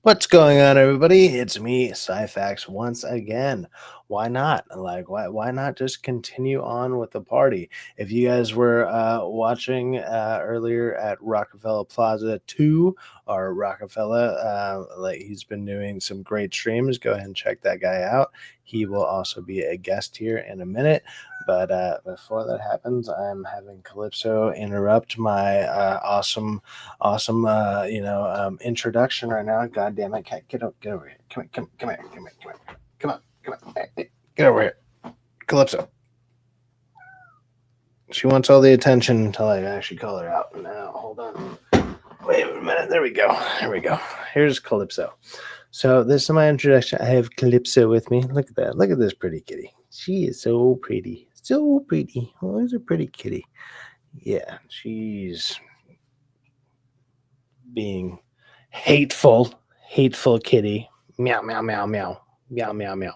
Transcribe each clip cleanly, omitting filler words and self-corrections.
What's going on, everybody? It's me, Syfax, once again. Why not? Why not just continue on with the party? If you guys were watching earlier at Rockefeller Plaza 2 or Rockefeller, he's been doing some great streams. Go ahead and check that guy out. He will also be a guest here in a minute. But before that happens, I'm having Calypso interrupt my awesome introduction right now. God damn it. Get over here. Come here. Come on. Hey, get over here. Calypso. She wants all the attention until I actually call her out. Now, hold on. Wait a minute. There we go. Here's Calypso. So this is my introduction. I have Calypso with me. Look at that. Look at this pretty kitty. She is so pretty. So pretty. Oh, it's a pretty kitty. Yeah, she's being hateful kitty. Meow meow meow meow meow meow meow.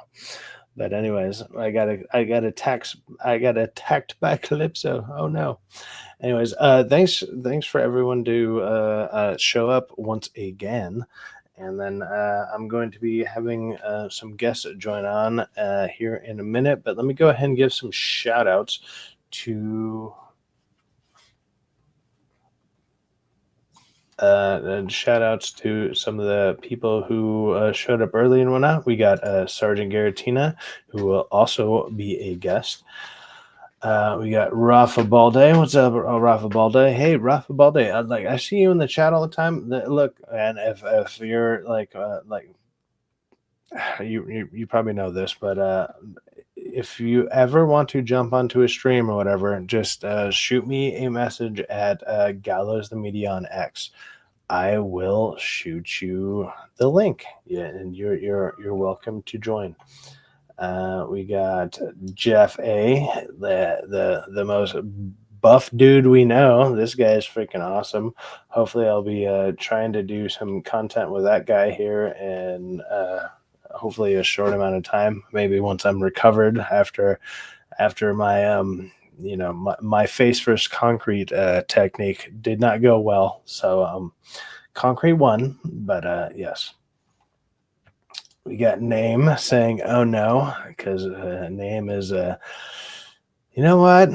But anyways, I got attacked by Calypso. Oh no. Anyways, thanks for everyone to show up once again. And then I'm going to be having some guests join on here in a minute. But let me go ahead and give some shout outs to and shout outs to some of the people who showed up early and whatnot. We got Sergeant Garatina, who will also be a guest. We got Rafa Balde. What's up, Rafa Balde? Hey, Rafa Balde. I see you in the chat all the time. Look, and if you're you probably know this, but if you ever want to jump onto a stream or whatever, just shoot me a message at Gallows the Media on X. I will shoot you the link. Yeah, and you're welcome to join. We got Jeff A, the most buff dude we know. This guy is freaking awesome. Hopefully, I'll be trying to do some content with that guy here and hopefully a short amount of time. Maybe once I'm recovered after my my face first concrete technique did not go well. So concrete won, but yes. We got Name saying, "Oh no," because Name is you know what,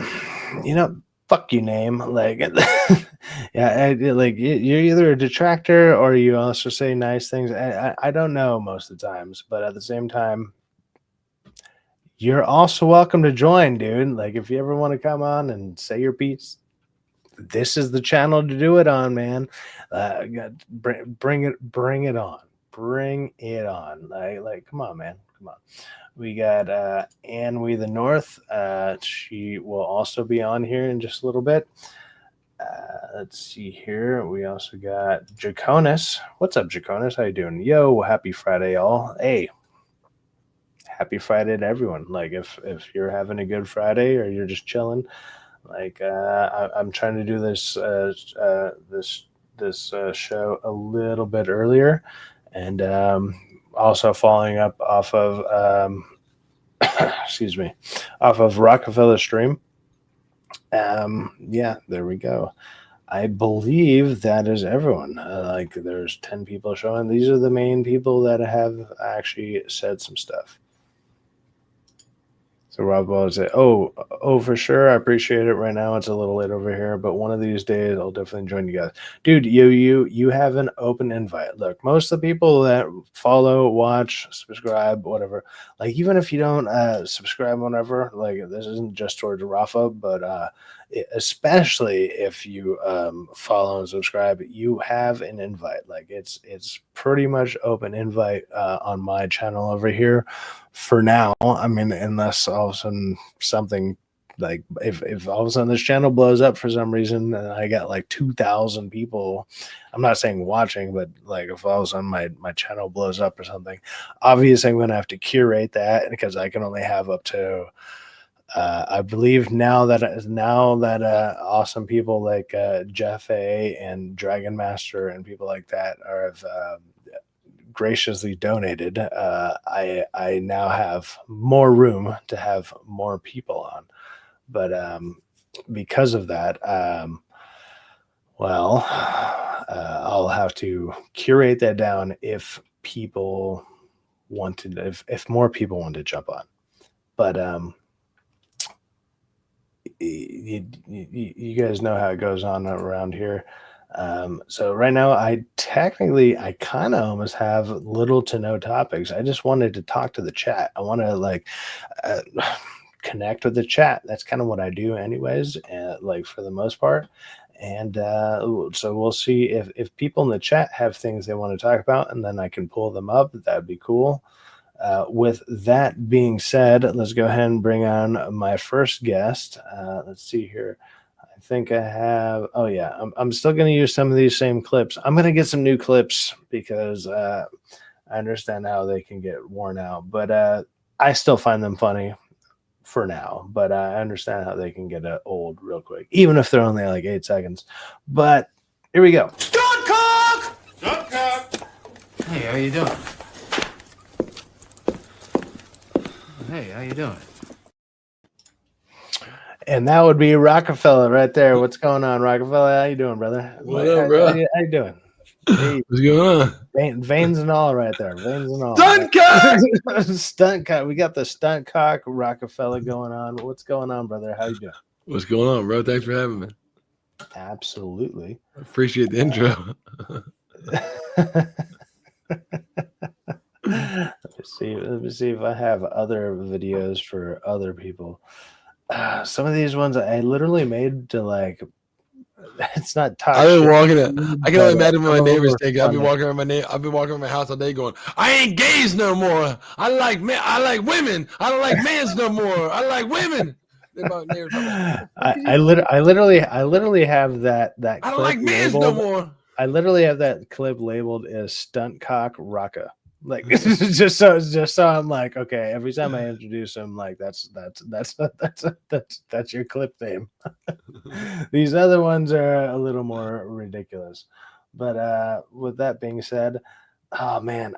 fuck you, Name. Like, yeah, you're either a detractor or you also say nice things. I don't know most of the times, but at the same time, you're also welcome to join, dude. Like, if you ever want to come on and say your piece, this is the channel to do it on, man. Bring it on. Bring it on. Like, come on, man. Come on. We got Anne We the North. She will also be on here in just a little bit. Let's see here. We also got Jaconis. What's up, Jaconis? How you doing? Yo, happy Friday, y'all. Hey, happy Friday to everyone. Like, if you're having a good Friday or you're just chilling, like I'm trying to do this show a little bit earlier, and also following up off of excuse me, off of Rockefeller stream. Yeah, there we go. I believe that is everyone. Like, there's 10 people showing. These are the main people that have actually said some stuff. So Rob will say, "Oh, for sure. I appreciate it. Right now, it's a little late over here, but one of these days, I'll definitely join you guys, dude. You have an open invite. Look, most of the people that follow, watch, subscribe, whatever, like even if you don't subscribe, whatever, like this isn't just towards Rafa, but especially if you follow and subscribe, you have an invite. Like it's pretty much open invite on my channel over here." For now, I mean, unless all of a sudden something like if all of a sudden this channel blows up for some reason and I got like 2,000 people, I'm not saying watching, but like if all of a sudden my channel blows up or something, obviously I'm going to have to curate that because I can only have up to I believe now that awesome people like Jeff A and Dragon Master and people like that have graciously donated, I now have more room to have more people on. But because of that, well, I'll have to curate that down if people wanted, if more people want to jump on. But you guys know how it goes on around here. So right now, I kind of almost have little to no topics. I just wanted to talk to the chat. I want to uh, connect with the chat. That's kind of what I do, anyways. Like for the most part. And so we'll see if people in the chat have things they want to talk about, and then I can pull them up. That'd be cool. With that being said, let's go ahead and bring on my first guest. Let's see here. I think I have. Oh yeah, I'm still going to use some of these same clips. I'm going to get some new clips because I understand how they can get worn out, but I still find them funny for now. But I understand how they can get old real quick, even if they're only like 8 seconds. But here we go. Stunt cock! Stunt cock! Hey, how you doing? Hey, how you doing? And that would be Rockefeller right there. What's going on, Rockefeller? How you doing, brother? What up, bro? How you doing? Hey, What's going on? veins and all right there. Veins and all. Stunt cock! Stunt cock. We got the stunt cock Rockefeller going on. What's going on, brother? How you doing? What's going on, bro? Thanks for having me. Absolutely. I appreciate the intro. Let me see if I have other videos for other people. Some of these ones I literally made to like. It's not talk. I've been walking. I can only imagine what my neighbors think. I've been walking around I've been walking around my house all day, going, "I ain't gays no more. I like men. I like women. I don't like men's no more. I like women." I literally have that clip. I don't like men's no more. I literally have that clip labeled as stunt cock Rocca. Like just so I'm like, okay, every time I introduce him, like that's your clip name. These other ones are a little more ridiculous. But with that being said, oh man,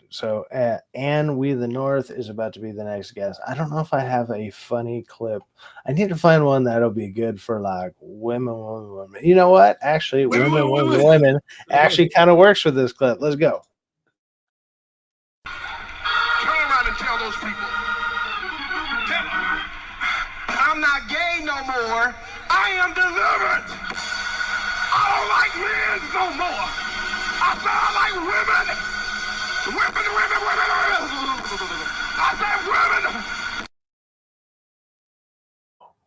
so Ann We the North is about to be the next guest. I don't know if I have a funny clip. I need to find one that'll be good for like women. You know what? Actually, women actually kind of works with this clip. Let's go. Tell those people, tell them, I'm not gay no more. I am delivered. I don't like men no more. I said I like women. I said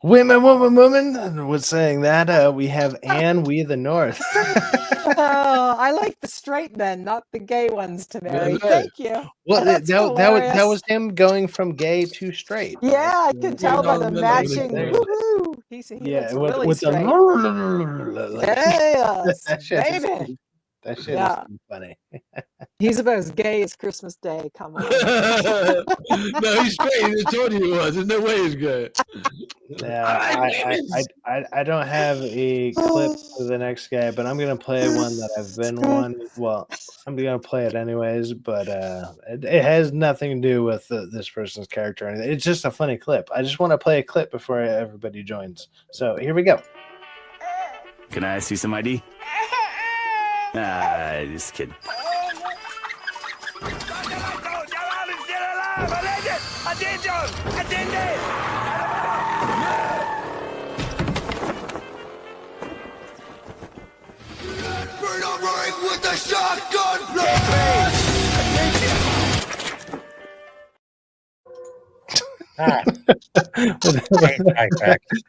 Women. Was saying that we have Ann We the North. Oh, I like the straight men, not the gay ones to marry. Thank you. Well, that was him going from gay to straight. Yeah, I could tell by the matching. Woohoo! He looks really straight. Baby. That shit is funny. He's about as gay as Christmas Day. Come on. No, he's straight. I told you he was. There's no way he's good. Yeah, I don't have a clip for the next guy, but I'm gonna play one that I've been one. Well, I'm gonna play it anyways, but it has nothing to do with this person's character or anything. It's just a funny clip. I just want to play a clip before everybody joins. So here we go. Can I see some ID? Just kidding. Burn up right with the shotgun blast!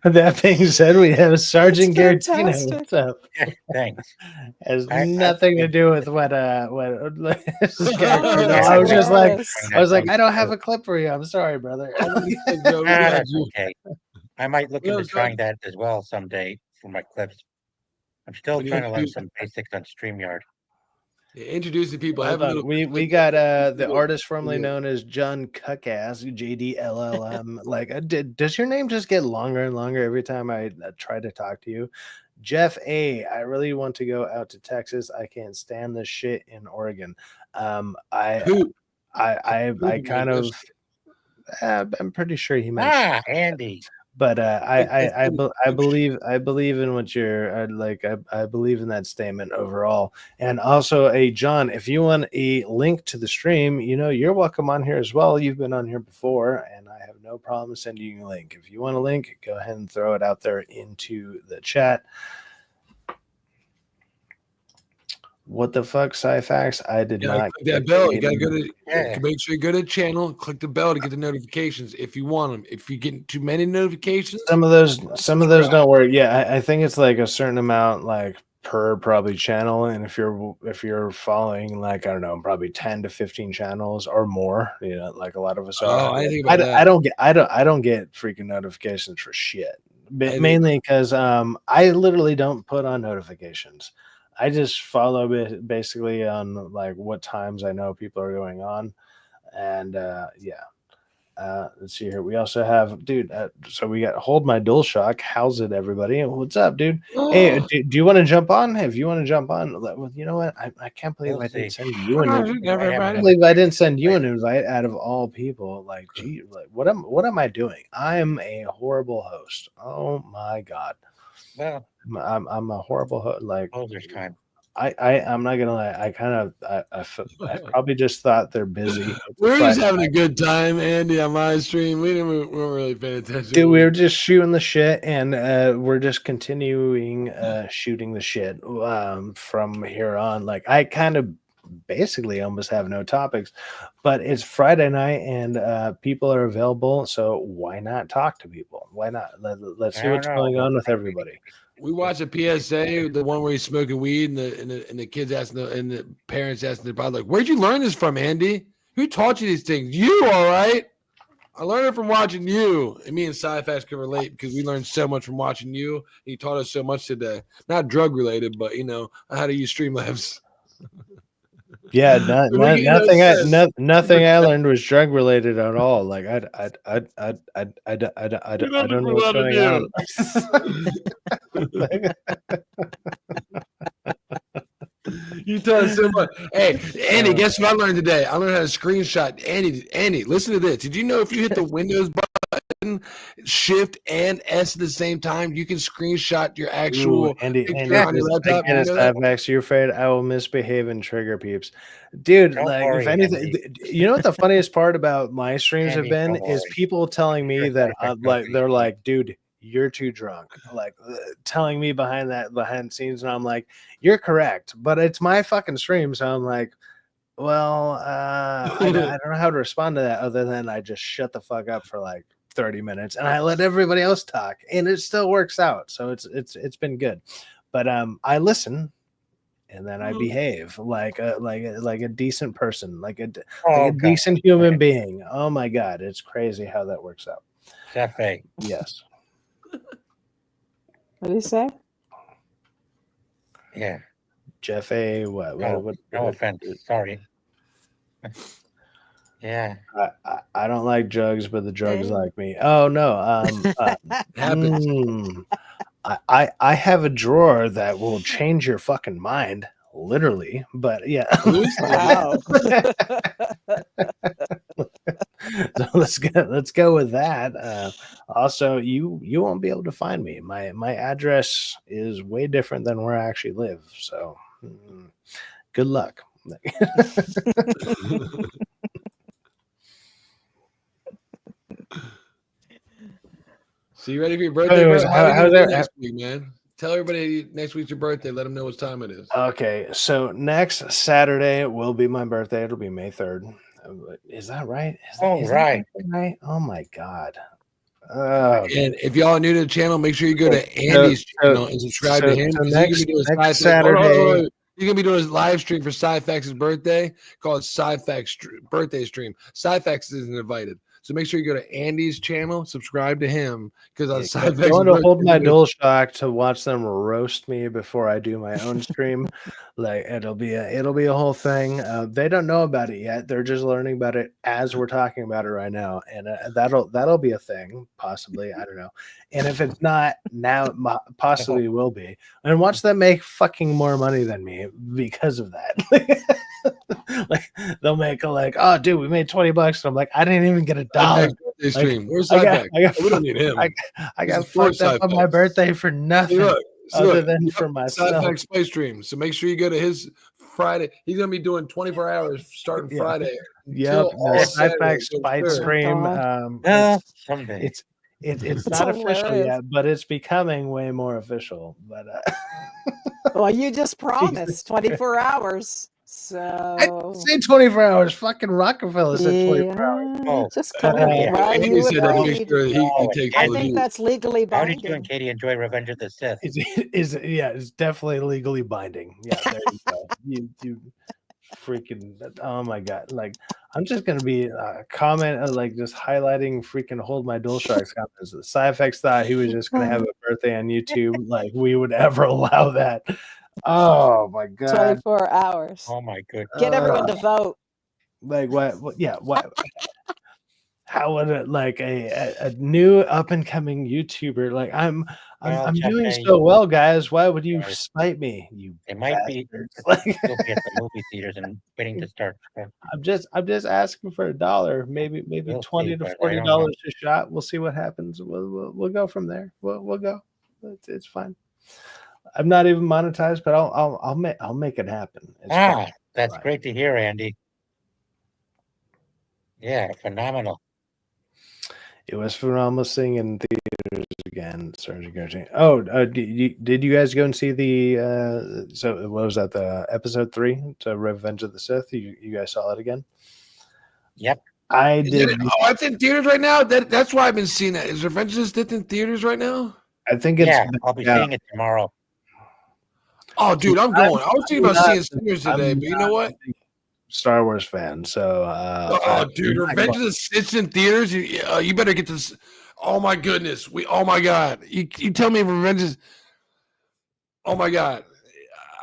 With that being said, we have Sergeant Garatino. What's up? Thanks. Has nothing to do with what I was just like, I don't have a clip for you. I'm sorry, brother. That's okay. I might look into trying that as well someday for my clips. I'm still trying to learn some basics on StreamYard. Introducing people. We got the artist formerly known as John Cuckass, JDLLM. Like, does your name just get longer and longer every time I try to talk to you? Jeff A. I really want to go out to Texas. I can't stand this shit in Oregon. I'm pretty sure he meant. Andy. But I believe in what you're I believe in that statement overall. And also, John, if you want a link to the stream, you're welcome on here as well. You've been on here before, and I have no problem sending you a link. If you want a link, go ahead and throw it out there into the chat. What the fuck, Cyfax? I did not click that bell. You gotta go to make sure you go to the channel, click the bell to get the notifications if you want them. If you get too many notifications, some of those don't work. Yeah, I think it's like a certain amount like per probably channel, and if you're following like, I don't know, probably 10 to 15 channels or more, like a lot of us are. I think about that. I don't get freaking notifications for shit. But mainly because I literally don't put on notifications. I just follow it basically on like what times I know people are going on. And let's see here. We also have, dude. So we got Hold My DualShock. How's it, everybody? What's up, dude? Hey, do you want to jump on? If you want to jump on, you know what? I can't believe I didn't send you an invite. I can't believe I didn't send you an invite out of all people. Like, gee, like what am I doing? I am a horrible host. Oh my god. Well, I'm a horrible host. Like, there's time. I'm not gonna lie. I probably just thought they're busy. We're just having a good time, Andy, on my stream. We weren't really paying attention. Dude, we were just shooting the shit, and we're just continuing shooting the shit from here on. Like, I kind of basically almost have no topics, but it's Friday night, and people are available, so why not talk to people? Why not? Let's see what's going on with everybody. We watched a PSA, the one where he's smoking weed, and the kids asking and the parents asking their brother, like, "Where'd you learn this from, Andy? Who taught you these things? You, all right? I learned it from watching you." And me and Sci-Fax can relate because we learned so much from watching you. And you taught us so much today. Not drug related, but how to use Streamlabs. Yeah, nothing I learned was drug related at all. Like I don't know what's going on. You taught us so much. Hey, Andy, guess what I learned today? I learned how to screenshot. Andy, listen to this. Did you know if you hit the Windows button, Shift and S at the same time, you can screenshot your actual picture on your laptop? You're afraid I will misbehave and trigger peeps, dude. If anything, you know what the funniest part about my streams have been is people telling me that they're like, dude, you're too drunk, like telling me behind the scenes, and I'm like, you're correct, but it's my fucking stream, so I'm like, well, I don't know how to respond to that other than I just shut the fuck up for like 30 minutes and I let everybody else talk, and it still works out, so it's been good. But I listen, and then I behave like a decent person, like a decent human being. Oh my god, it's crazy how that works out. Cafe. Yes. What do you say? Yeah. Jeff A. What? No offense. Sorry. Yeah. I don't like drugs, but the drugs like me. Oh no. I have a drawer that will change your fucking mind, literally. But yeah. Wow. So let's go with that. Also, you won't be able to find me. My address is way different than where I actually live. So good luck. So you ready for your birthday? Anyways, how's that next week, man? Tell everybody next week's your birthday. Let them know what time it is. Okay, so next Saturday will be my birthday. It'll be May 3rd. Is that right? Right. Right? Oh my god. And if y'all are new to the channel, make sure you go to Andy's channel and subscribe to him. Next Saturday, you're gonna be doing a live stream for Sci-Fax's birthday called Sci-Fax birthday stream. Sci-Fax isn't invited, so make sure you go to Andy's channel, subscribe to him, because on Sci-Fax, I want to hold my DualShock to watch them roast me before I do my own stream. Like it'll be a whole thing. They don't know about it yet. They're just learning about it as we're talking about it right now, and that'll be a thing, possibly. I don't know. And if it's not now, possibly will be. And watch them make fucking more money than me because of that. like they'll make like, oh dude, we made $20, and I'm like, I didn't even get $1. Stream. Where's I Cyfax? got We don't need him. I This got is for fucked up on my Cyfax. birthday for nothing other than for myself. Cyfax play stream. So make sure you go to his Friday. He's gonna be doing 24 hours starting Yeah. Friday. Yep, all the Saturday, Cyfax so Fight sure. stream. Someday. It's not official hilarious. yet, but it's becoming way more official. But Well, you just promised 24 hours. So say 24 hours. Fucking Rockefeller said 24 hours. Oh, just come in. yeah. Well, He you said that to make agreed. sure he Oh, takes I all the think heat. that's legally How did you and binding. Katie enjoy Revenge of the Sith? It's definitely legally binding. Yeah, there you go. You freaking, oh my god, like I'm just gonna be like just highlighting freaking Hold My Dual Sharks comments. The Cyfx thought he was just gonna have a birthday on YouTube, like we would ever allow that. Oh my god, 24 hours. Oh my goodness. Get everyone to vote. like what yeah, what how would it, like a new up and coming YouTuber, like I'm Well, doing Jeff, so well, guys, why would you Guys, spite me, you It might be bastards? Like you'll be at the movie theaters and waiting to start. I'm just asking for $1, maybe We'll see, $20 to but I $40 don't know. a shot. We'll see what happens. We'll go from there. We'll go. It's fine. I'm not even monetized, but I'll make it happen. It's fine. That's Fine. great to hear, Andy. Yeah, phenomenal. It was phenomenal seeing in theaters again. Sergeant Gertie. Oh, did you guys go and see the? So what was that? The episode 3 to Revenge of the Sith. You guys saw it again? Yep. I did. Oh, it's in theaters right now. That's why I've been seeing that. Is Revenge of the Sith in theaters right now? I think it's. Yeah, I'll be seeing it tomorrow. Oh, dude, I'm going. I was thinking about not- seeing Singers today, I'm but you know what? Star Wars fan, so Oh, dude, Revenge of the Sith in theaters. You better get this. Oh my goodness, oh my god. You tell me Revenge is. Oh my god.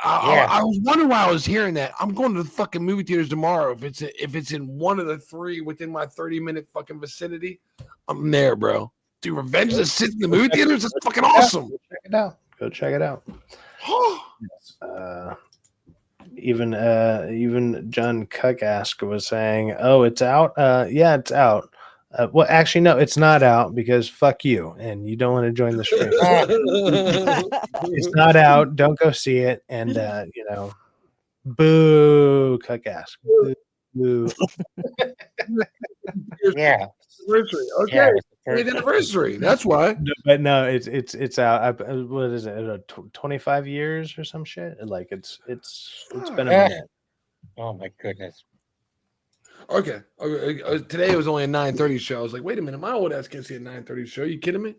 I was wondering why I was hearing that. I'm going to the fucking movie theaters tomorrow. If it's in one of the 3 within my 30-minute fucking vicinity, I'm there, bro. Dude, Revenge of the Sith in the movie theaters is fucking awesome. Go check it out. Even John Cuckask was saying, "Oh, it's out." Yeah, it's out. Well, actually, no, it's not out because fuck you, and you don't want to join the stream. It's not out. Don't go see it, and boo, Cuckask. Boo. Yeah. Anniversary. Okay. Yeah, Great anniversary. That's why. But no, it's out. What is it? 25 years or some shit? Like it's been a minute. Oh my goodness. Okay. Today it was only a 9:30 show. I was like, wait a minute, my old ass can't see a 9:30 show. Are you kidding me?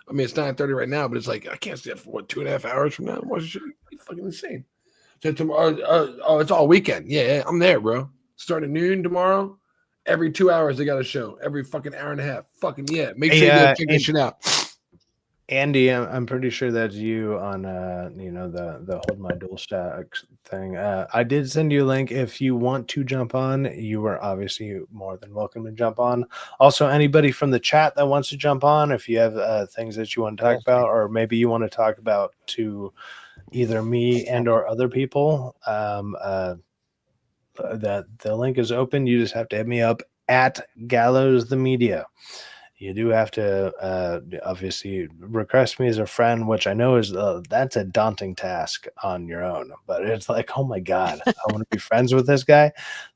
I mean, it's 9:30 right now, but it's like I can't see it for what 2.5 hours from now. What's shit? You're fucking insane. So tomorrow, it's all weekend. Yeah, I'm there, bro. Starting noon tomorrow. Every 2 hours they got a show. Every fucking hour and a half. Fucking yeah. Make sure you go check this shit out. Andy, I'm pretty sure that's you on the Hold My Dual Stacks thing. I did send you a link. If you want to jump on, you are obviously more than welcome to jump on. Also, anybody from the chat that wants to jump on, if you have things that you want to talk about, or maybe you want to talk about to either me and or other people, that the link is open. You just have to hit me up at Gallows the Media. You do have to obviously request me as a friend, which I know is that's a daunting task on your own. But it's like, oh my god, I want to be friends with this guy.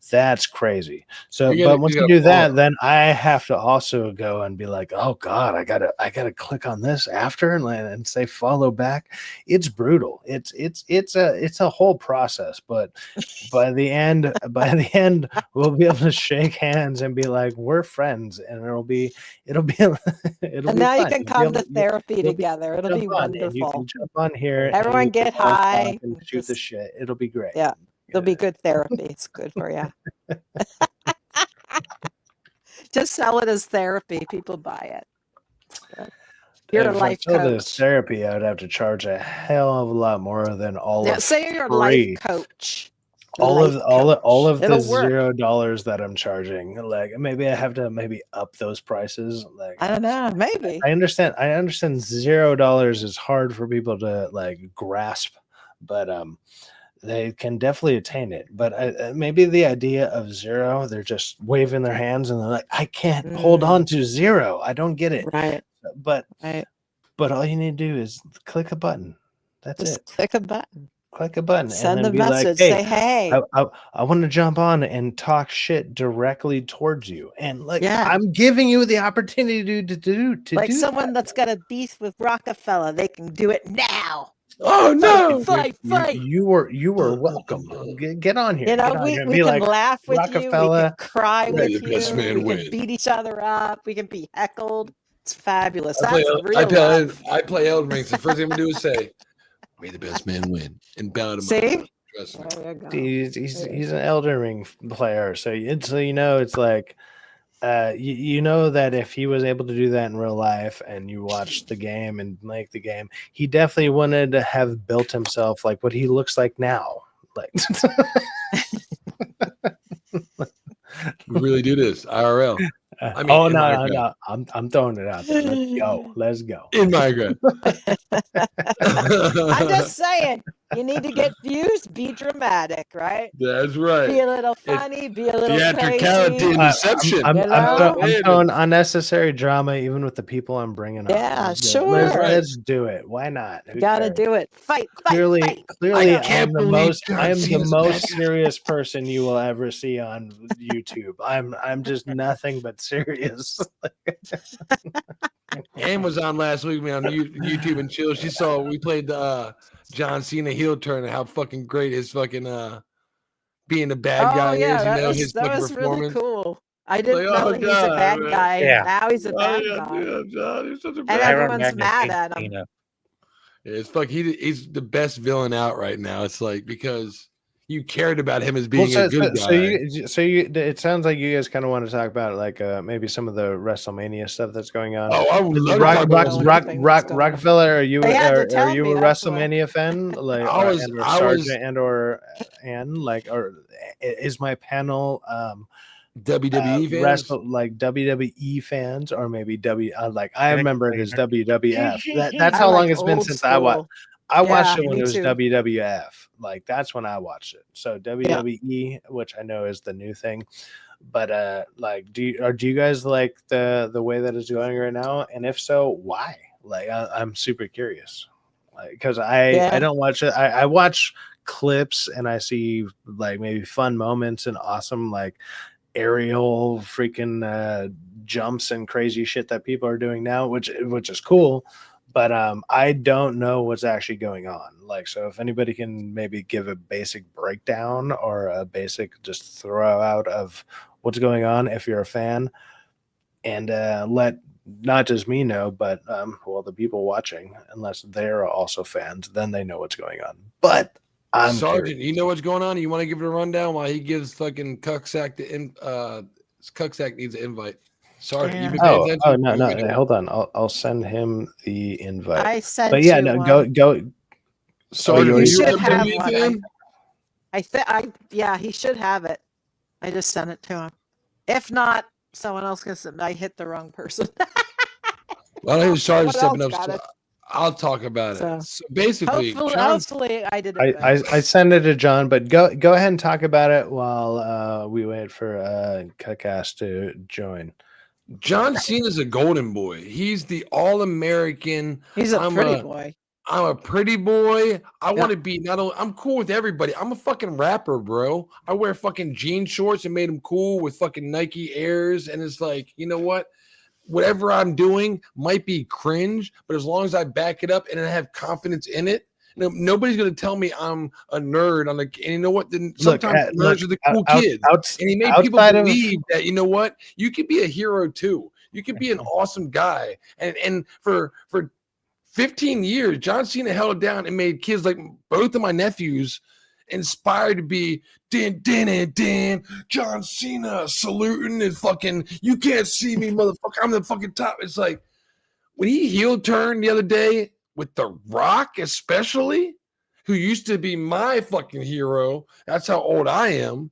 That's crazy. So, but once you do that, then I have to also go and be like, oh god, I gotta click on this after and say follow back. It's brutal. It's a whole process. But by the end, we'll be able to shake hands and be like, we're friends, and it'll be and now you can come to therapy together. It'll be wonderful. You can jump on here. Everyone get high and shoot the shit. It'll be great. Yeah, it'll be good therapy. It's good for you. Just sell it as therapy. People buy it. You're a life coach. This therapy, I would have to charge a hell of a lot more than all of say you're a free. life coach. All of the work. $0 that I'm charging, like maybe I have to up those prices. Like I don't know, maybe. I understand $0 is hard for people to like grasp, but they can definitely attain it. But maybe the idea of zero, they're just waving their hands and they're like, I can't hold on to zero. I don't get it. Right. But Right. but all you need to do is click a button. That's Just it. click a button. Click a button Send and the then be like, message. hey, Say, hey. I want to jump on and talk shit directly towards you. And like, Yeah. I'm giving you the opportunity to do Like that. someone that's got a beef with Rockefeller, they can do it now. Oh no! Fight. You were welcome. Get on here. You know, Get on we here and can be like, laugh with you. We Rockefeller, can cry May with the best you. man We win. can beat each other up. We can be heckled. It's fabulous. I play, That's real I play, love. I play Elden Ring. So the first thing I'm gonna do is say, "May the best man win," and bow to my See? brother. Trust me. There you go. he's an Elden Ring player, so you know it's like, you know that if he was able to do that in real life, and you watch the game and like the game, he definitely wanted to have built himself like what he looks like now, like. We really do this IRL. I mean, oh in no, Minecraft. I'm throwing it out there. Let's go. In Minecraft. I'm just saying, you need to get views, be dramatic, right? That's right. Be a little funny, be a little Theatricality crazy. and deception. I'm know? throwing unnecessary drama, even with the people I'm bringing on. Yeah, Let's do it. sure. Let's do it. Why not? Who Gotta cares? do it. Fight. Clearly, fight. clearly, I can't I'm the believe most. John I am the Cena's a bad most guy. serious person you will ever see on YouTube. I'm just nothing but serious. Ann was on last week, man, on YouTube and chill. She saw we played the John Cena heel turn and how fucking great his fucking being the bad guy yeah, is. You know, his that fucking was really performance. cool. I didn't Like, know oh, that he's a God, bad man. guy. Yeah. Now he's a Oh, bad yeah, guy. dude, John, he's such a And bad Iron everyone's Man mad hates at him. Cena. Yeah, it's like he's the best villain out right now. It's like because you cared about him as being a good guy. So you, it sounds like you guys kind of want to talk about like maybe some of the WrestleMania stuff that's going on. Oh, I would love to talk about Rockefeller, are you They had to are tell you me, a that's why. WrestleMania fan? Like, I was- and or I was- Sergeant and or Ann, like, or is my panel WWE fans. wrestle like WWE fans, or maybe like I remember it as WWF. That's I how long like it's been old since I watched. school. I watched Yeah, it when me it was too. WWF. Like that's when I watched it. So WWE, which I know is the new thing. But like, do you guys like the way that it's going right now? And if so, why? Like, I'm super curious. Like, because I don't watch it. I watch clips and I see like maybe fun moments and awesome like aerial freaking jumps and crazy shit that people are doing now, which is cool. But I don't know what's actually going on. Like, so if anybody can maybe give a basic breakdown or a basic just throw out of what's going on, if you're a fan, and let not just me know, but well, the people watching, unless they're also fans, then they know what's going on. But I'm Sergeant, curious. you know what's going on? You want to give it a rundown while he gives fucking Cucksack Cucksack needs an invite. Sergeant, you've been paying attention? Oh no, hold on. I'll send him the invite. I sent But yeah, you no, one. go. Sergeant, you He you should have WWE one. fan? Yeah, he should have it. I just sent it to him. If not, someone else can send. I hit the wrong person. I don't hear Sergeant Someone stepping else up. got it. I'll talk about So, it. So basically, hopefully I did it. I better. send it to John, but go ahead and talk about it while we wait for Cuckass to join. John Cena's a golden boy. He's the all-American. He's a pretty boy. I'm a pretty boy. I want to be not only I'm cool with everybody. I'm a fucking rapper, bro. I wear fucking jean shorts and made them cool with fucking Nike Airs. And it's like, you know what? Whatever I'm doing might be cringe, but as long as I back it up and I have confidence in it, nobody's gonna tell me I'm a nerd. And you know what? Then sometimes nerds are the cool kids. And he made people believe that, you know what, you could be a hero too. You could be an awesome guy. And for 15 years, John Cena held it down and made kids like both of my nephews inspired to be Dan, John Cena saluting and fucking, you can't see me, motherfucker. I'm the fucking top. It's like when he heel turned the other day with The Rock, especially, who used to be my fucking hero. That's how old I am.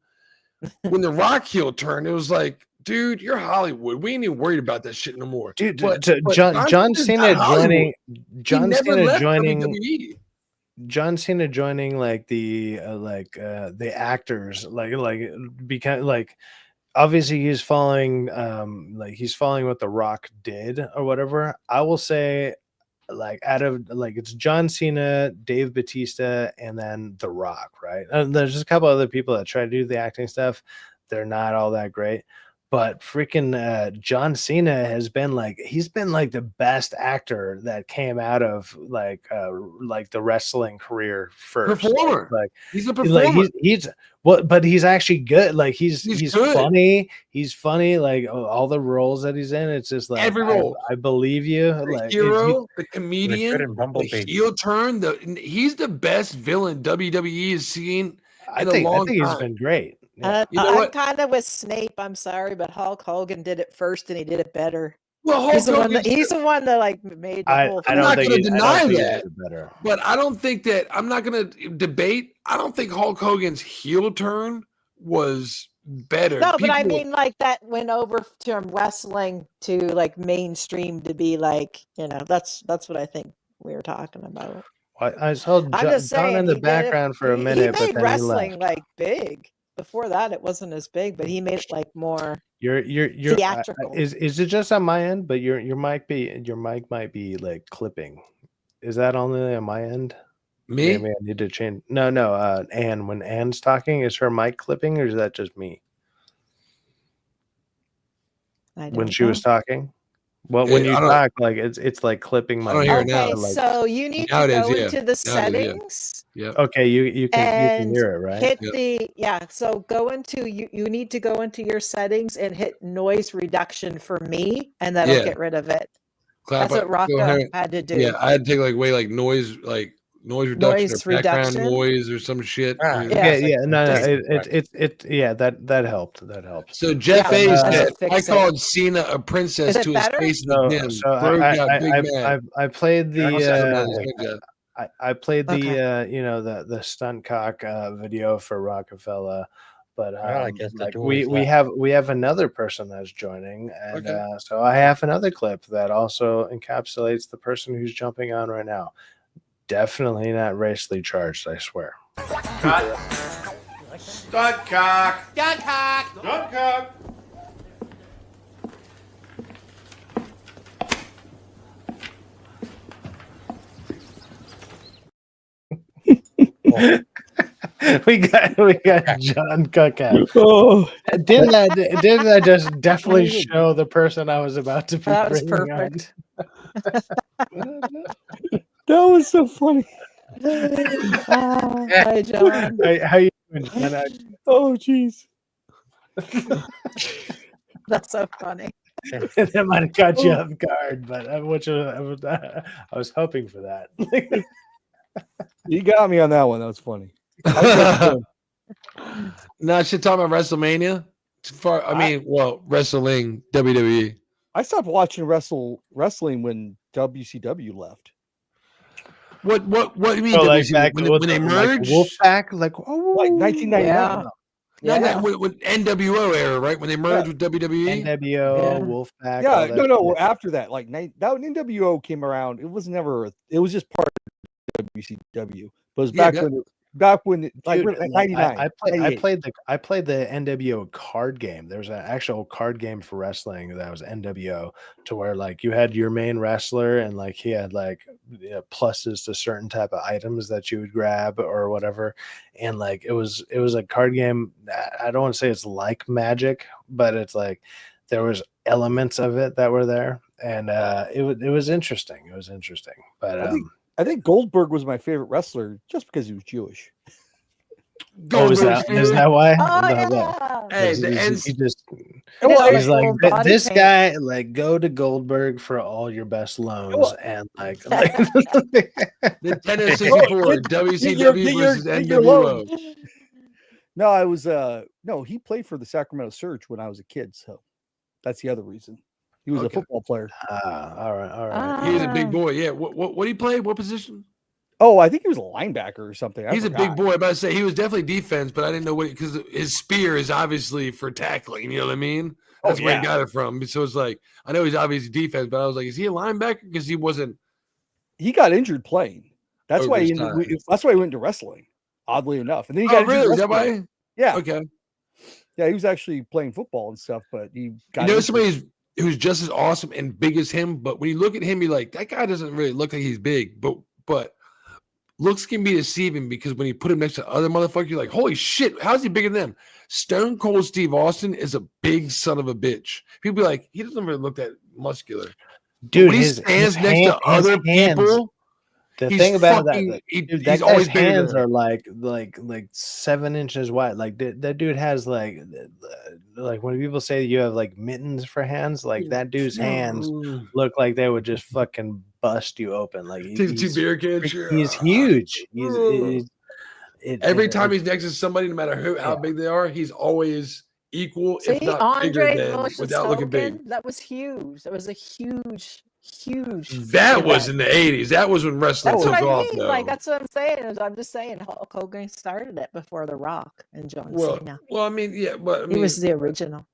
When The Rock heel turned, it was like, dude, you're Hollywood. We ain't even worried about that shit no more. Dude, But John Cena joining. John Cena joining. WWE. John Cena joining like the actors because like obviously he's following what The Rock did or whatever. I will say like out of like it's John Cena, Dave Batista, and then The Rock, right? And there's just a couple other people that try to do the acting stuff. They're not all that great. But freaking John Cena has been he's been like the best actor that came out of like the wrestling career first. Performer. Like He's a performer. he's well, but he's actually good. Like he's good. funny. He's funny. Like all the roles that he's in, it's just like Every role. I believe you. The like hero, the Good comedian, in the Bumblebee. heel turn. He's the best villain WWE has seen I in a think long he's time. been great. Yeah. You know I'm what? kind of with Snape. I'm sorry, but Hulk Hogan did it first, and he did it better. Well, Hulk He's the one. Hogan's He's the one that like made the I whole. I I'm don't not think gonna he, I deny don't think he that. did it better. But I don't think that I'm not going to debate. I don't think Hulk Hogan's heel turn was better. No, but I People- mean, like that went over from wrestling to like mainstream to be like, that's what I think we were talking about. I saw I'm just John saying, in the he did it- background for a he minute, but made then wrestling he left. like big. Before that, it wasn't as big, but he made it like more. You're Theatrical. is it just on my end? But your mic might be like clipping. Is that only on my end? me? Maybe I need to change. No, Anne. When Anne's talking, is her mic clipping or is that just me? I When don't she was know. talking? Well, when Yeah, you I don't- talk, like it's like clipping my I don't hear it mic, now. Okay, but, like, so you need Now to it is, go yeah. into the Now it is, yeah. settings Yeah. okay, you can and hear it, right? hit Yep. So go into you need to go into your settings and hit noise reduction for me, and that'll Yeah. get rid of it. Clap That's it. what Go Rocco ahead. had to do. Yeah, I had to take noise reduction Noise or background reduction? noise or some shit. Ah, You know? Yeah. Yeah, yeah, no, Just- yeah, that helped. That helped. So Jeff Yeah, A that said, doesn't I fix it. called Cena a princess Is it to his better? face in the gym. So Bro got big mad. I played I'll send him the out his thing, Jeff. I played the Okay. the stunt cock video for Rockefeller, but Well, I guess the like duel we is we left. have another person that's joining, and Okay. so I have another clip that also encapsulates the person who's jumping on right now. Definitely not racially charged, I swear. Cut. Stunt cock. Stunt cock. Stunt cock. we got John Cookout. Oh, Didn't that just definitely show the person I was about to be That was bringing on? perfect. that was so funny. Hi, John. How you doing, John? Oh, jeez. That's so funny. That might have caught you off guard, but I was hoping for that. You got me on that one. That was funny. No, shit talking about WrestleMania. Wrestling, WWE. I stopped watching wrestling when WCW left. What do you mean So, like, WCW? back when they like merged? Wolfpack, like Like 1999. Yeah. Not Yeah. that when NWO era, right? When they merged with WWE? NWO, Yeah. Wolfpack. Yeah, all that no. shit. After that, like that when NWO came around, it was never. It was just part of WCW. But it was Yeah, back when like Dude, like, 99. I played the NWO card game. There was an actual card game for wrestling that was NWO, to where like you had your main wrestler and like he had like pluses to certain type of items that you would grab or whatever, and like it was a card game. I don't want to say it's like Magic, but it's like there was elements of it that were there, and it was interesting. It was interesting, but I think Goldberg was my favorite wrestler just because he was Jewish. is that why? Oh, No, yeah. Hey, He the ends. just Well, he's like Little body this paint. guy, like go to Goldberg for all your best loans and like Nintendo 64, WCW versus get your NWO. No, I was no, he played for the Sacramento Surge when I was a kid, so that's the other reason. He was a Okay. football player. all right. He was a big boy. Yeah. What did he play? What position? Oh, I think he was a linebacker or something. I He's a big forgot. boy. I'm about to say he was definitely defense, but I didn't know what because his spear is obviously for tackling. You know what I mean? That's where he got it from. So it's like I know he's obviously defense, but I was like, is he a linebacker? Because he wasn't. He got injured playing. That's over why his he, time. that's why he went to wrestling. Oddly enough, and then he Oh, got really? into Is that wrestling. why? Yeah, Okay. yeah, he was actually playing football and stuff, but he got You know into somebody who's just as awesome and big as him, but when you look at him, you're like, that guy doesn't really look like he's big, but looks can be deceiving because when you put him next to other motherfuckers, you're like, holy shit, how's he bigger than them? Stone Cold Steve Austin is a big son of a bitch. People be like, he doesn't really look that muscular. But Dude, when he his stands next to his other hands. people, The he's thing about that, fucking, dude, he's that guy's always bigger than hands them. are like 7 inches wide. Like that dude has like when people say you have like mittens for hands, like that dude's hands look like they would just fucking bust you open. Like Take two beer cans. he's huge. Every time he's next to somebody, no matter how yeah. big they are, he's always equal, if See, not bigger Andre than, the without looking big. Stoken, that was huge. That was a huge That was event. in the 80s. That was when wrestling That's took what I off, mean. though. Like that's what I'm saying. I'm just saying Hulk Hogan started it before The Rock and John Cena. Well, I mean, yeah, but I mean, He was the original.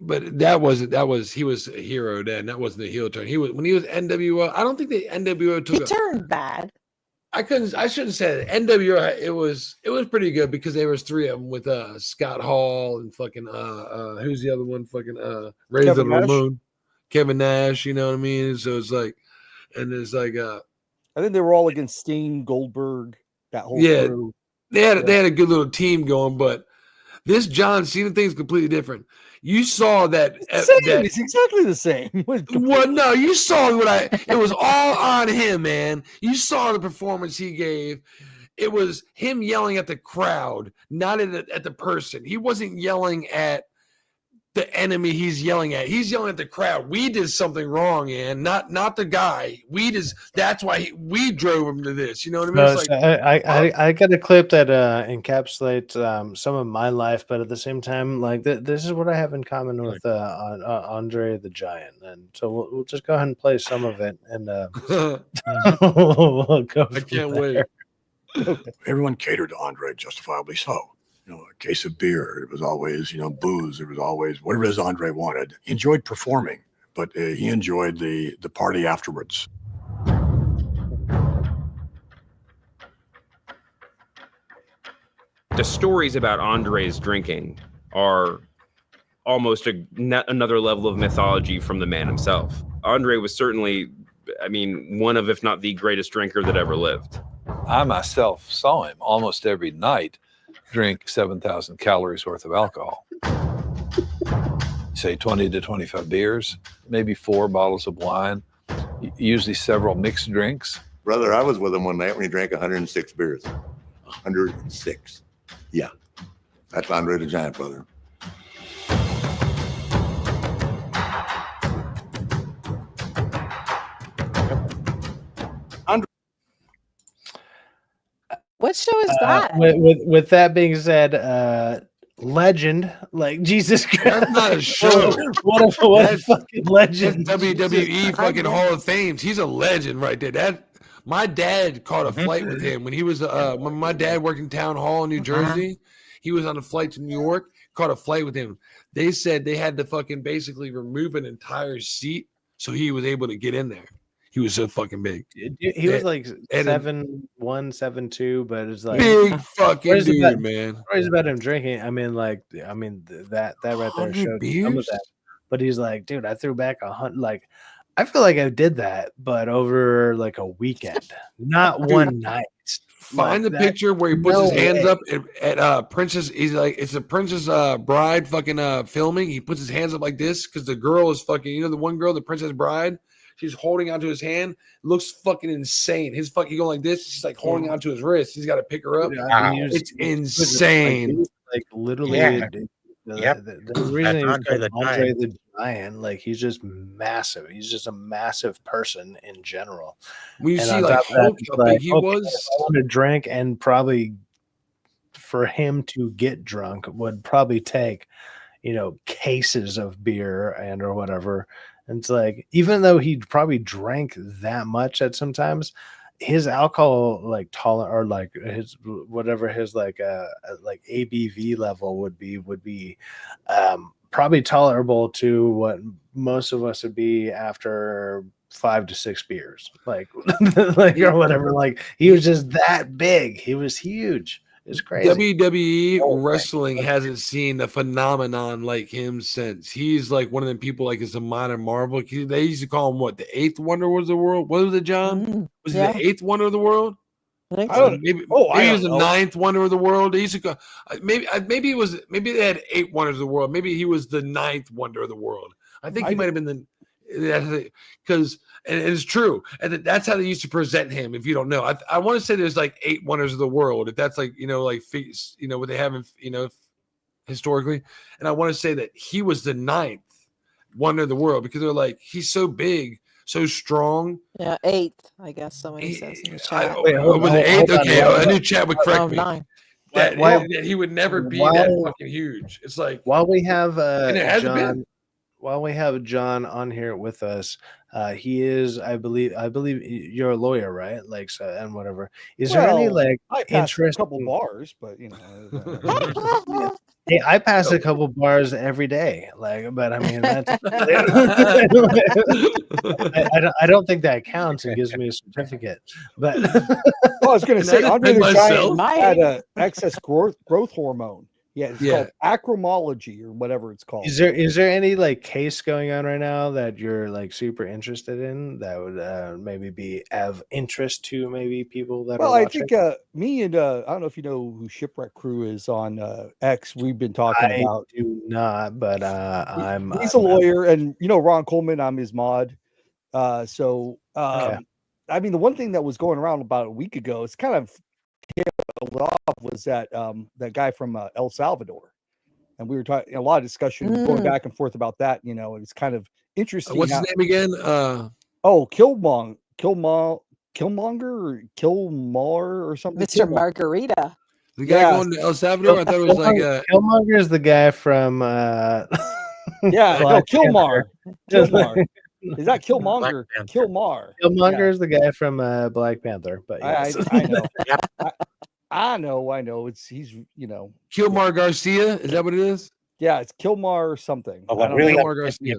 But he was a hero then. That wasn't a heel turn. He was when he was NWO. I don't think the NWO took He turned bad. I shouldn't say that. NWO it was pretty good because there was three of them with Scott Hall and fucking who's the other one? Fucking Razor Ramon, Kevin Nash, you know what I mean? So it's like, and it's like I think they were all against Steen, Goldberg, that whole crew. They had a good little team going, but this John Cena thing is completely different. You saw that. It's exactly the same. Well, no, you saw it was all on him, man. You saw the performance he gave. It was him yelling at the crowd, not at the person. He wasn't yelling at the enemy he's yelling at. He's yelling at the crowd. We did something wrong, and not the guy. That's why we drove him to this. You know what I mean? It's I got a clip that encapsulates some of my life, but at the same time, like this is what I have in common with Andre the Giant, and so we'll just go ahead and play some of it, and we'll go. I can't wait. Everyone catered to Andre, justifiably so. You know, a case of beer. It was always, booze. It was always whatever it is Andre wanted. He enjoyed performing, but he enjoyed the party afterwards. The stories about Andre's drinking are almost another level of mythology from the man himself. Andre was certainly, one of, if not the greatest drinker that ever lived. I myself saw him almost every night drink 7,000 calories worth of alcohol. Say 20 to 25 beers, maybe 4 bottles of wine, usually several mixed drinks. Brother, I was with him one night when he drank 106 beers. 106. Yeah. That's Andre the Giant, brother. What show is that? With that being said, legend, like Jesus Christ. That's not a show. What a fucking legend. WWE fucking Hall of Fame. He's a legend right there. My dad caught a flight with him when he was when my dad worked in Town Hall in New Jersey. He was on a flight to New York, caught a flight with him. They said they had to fucking basically remove an entire seat so he was able to get in there. He was so fucking big. He was like 7'1", 7'2", but it's like big fucking dude, man. Stories about him drinking. That right there showed some of that. But he's like, dude, I threw back 100. Like, I feel like I did that, but over like a weekend, not one night. Find the picture where he puts his hands up at Princess. He's like, it's a Princess Bride fucking filming. He puts his hands up like this because the girl is fucking. The one girl, the Princess Bride. She's holding onto his hand. Looks fucking insane. His fucking going like this. She's like holding onto his wrist. He's got to pick her up. It's insane. Like literally. Yeah. The reason he's Andre the Giant, like he's just massive. He's just a massive person in general. When you see like Hulk, how big he was, I want to drink, and probably for him to get drunk would probably take, cases of beer and or whatever. And it's like, even though he probably drank that much at sometimes, his alcohol like tolerant or like his whatever his like ABV level would be probably tolerable to what most of us would be after 5 to 6 beers, like or whatever. Like he was just that big. He was huge. It's crazy. WWE wrestling hasn't seen a phenomenon like him since. He's like one of the people like it's a modern marvel. They used to call him what, the eighth wonder of the world? What was it, John? Was he the eighth wonder of the world? I think so. Maybe he was the know. ninth wonder of the world. They used to go, maybe they had 8 wonders of the world. Maybe he was the ninth wonder of the world. I think he might have been because and it's true, and that's how they used to present him. If you don't know, I want to say there's like 8 wonders of the world. If that's like like what they have in historically, and I want to say that he was the ninth wonder of the world because they're like he's so big, so strong. Yeah, 8th, I guess somebody says in the chat. Was it 8th? Okay, I knew Chad would correct me. 9. That he would never be that fucking huge. It's like while we have and it hasn't John. been. While we have John on here with us, he is, I believe you're a lawyer, right? Like, so, and whatever. Is there any like I passed a interest? couple bars, but Hey, I pass a couple bars every day. Like, but I mean, that's, I don't think that counts. It gives me a certificate. But I was going to say, Andre the Giant myself? had excess growth hormone. Yeah, it's called acromology or whatever it's called. is there any like case going on right now that you're like super interested in that would maybe be of interest to maybe people that are watching? I think me and I don't know if you know who Shipwreck Crew is on X. We've been talking about. I do not, but he's a lawyer, and Ron Coleman. I'm his mod. I mean, the one thing that was going around about a week ago, it's kind of off, was that that guy from El Salvador, and we were talking a lot of discussion going back and forth about that. It's kind of interesting. What's his name again? Killmonger or Killmar or something. Mr. Margarita. The guy going to El Salvador. I thought it was like Killmonger is the guy from Killmar. Killmar. Is that Killmonger? Killmar. Killmonger is the guy from Black Panther. But yes. I know. I know. He's Killmar Garcia. Is that what it is? Yeah, it's Killmar something. Killmar Garcia.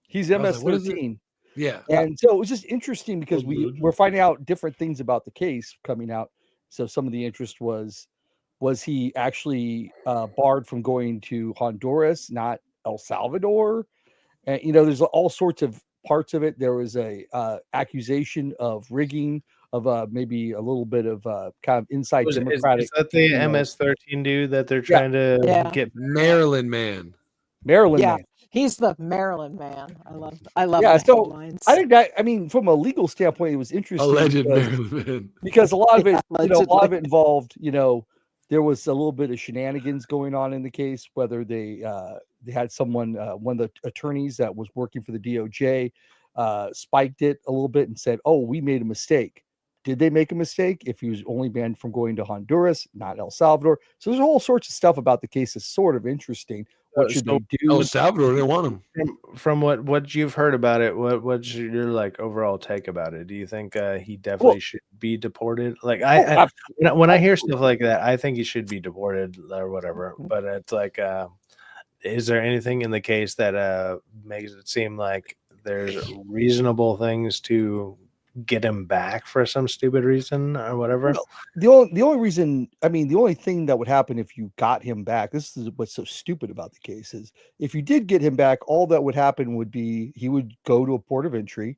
He's MS-13. Yeah. And so it was just interesting because we're finding out different things about the case coming out. So some of the interest was he actually barred from going to Honduras, not El Salvador? And there's all sorts of parts of it. There was a accusation of rigging, of maybe a little bit of kind of inside Democratic. Is that the MS-13 dude that they're trying to get? Maryland man. Man. He's the Maryland man. I love Yeah, the so headlines. I think that, I mean, from a legal standpoint, it was interesting. Alleged Maryland man. Because a lot of it, a lot of it involved, there was a little bit of shenanigans going on in the case, whether they had someone, one of the attorneys that was working for the DOJ, spiked it a little bit and said, "Oh, we made a mistake." Did they make a mistake? If he was only banned from going to Honduras, not El Salvador. So there's all sorts of stuff about the case that's sort of interesting. What should they do? El Salvador, they want him. From what you've heard about it, what's your like overall take about it? Do you think he definitely should be deported? Like when I hear stuff like that, I think he should be deported or whatever. But it's like, is there anything in the case that makes it seem like there's reasonable things to get him back for some stupid reason or whatever? No, the only reason, I mean, the only thing that would happen if you got him back, this is what's so stupid about the case, is if you did get him back, all that would happen would be he would go to a port of entry,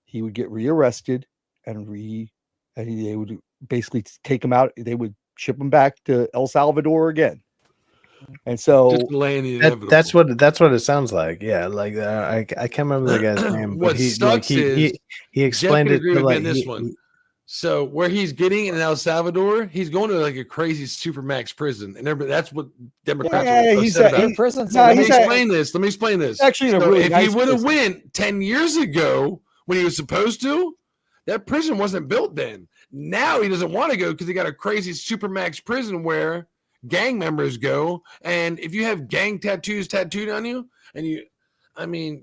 he would get rearrested, and they would basically take him out. They would ship him back to El Salvador again. And so that's what it sounds like. Yeah, like I can't remember the guy's name. What but he, sucks like, is he explained it to like this one. So where he's getting in El Salvador, he's going to like a crazy supermax prison, and that's what Democrats are upset about. Let me explain this. Actually, if he would have went 10 years ago when he was supposed to, that prison wasn't built then. Now he doesn't want to go because he got a crazy supermax prison where gang members go, and if you have gang tattoos tattooed on you, and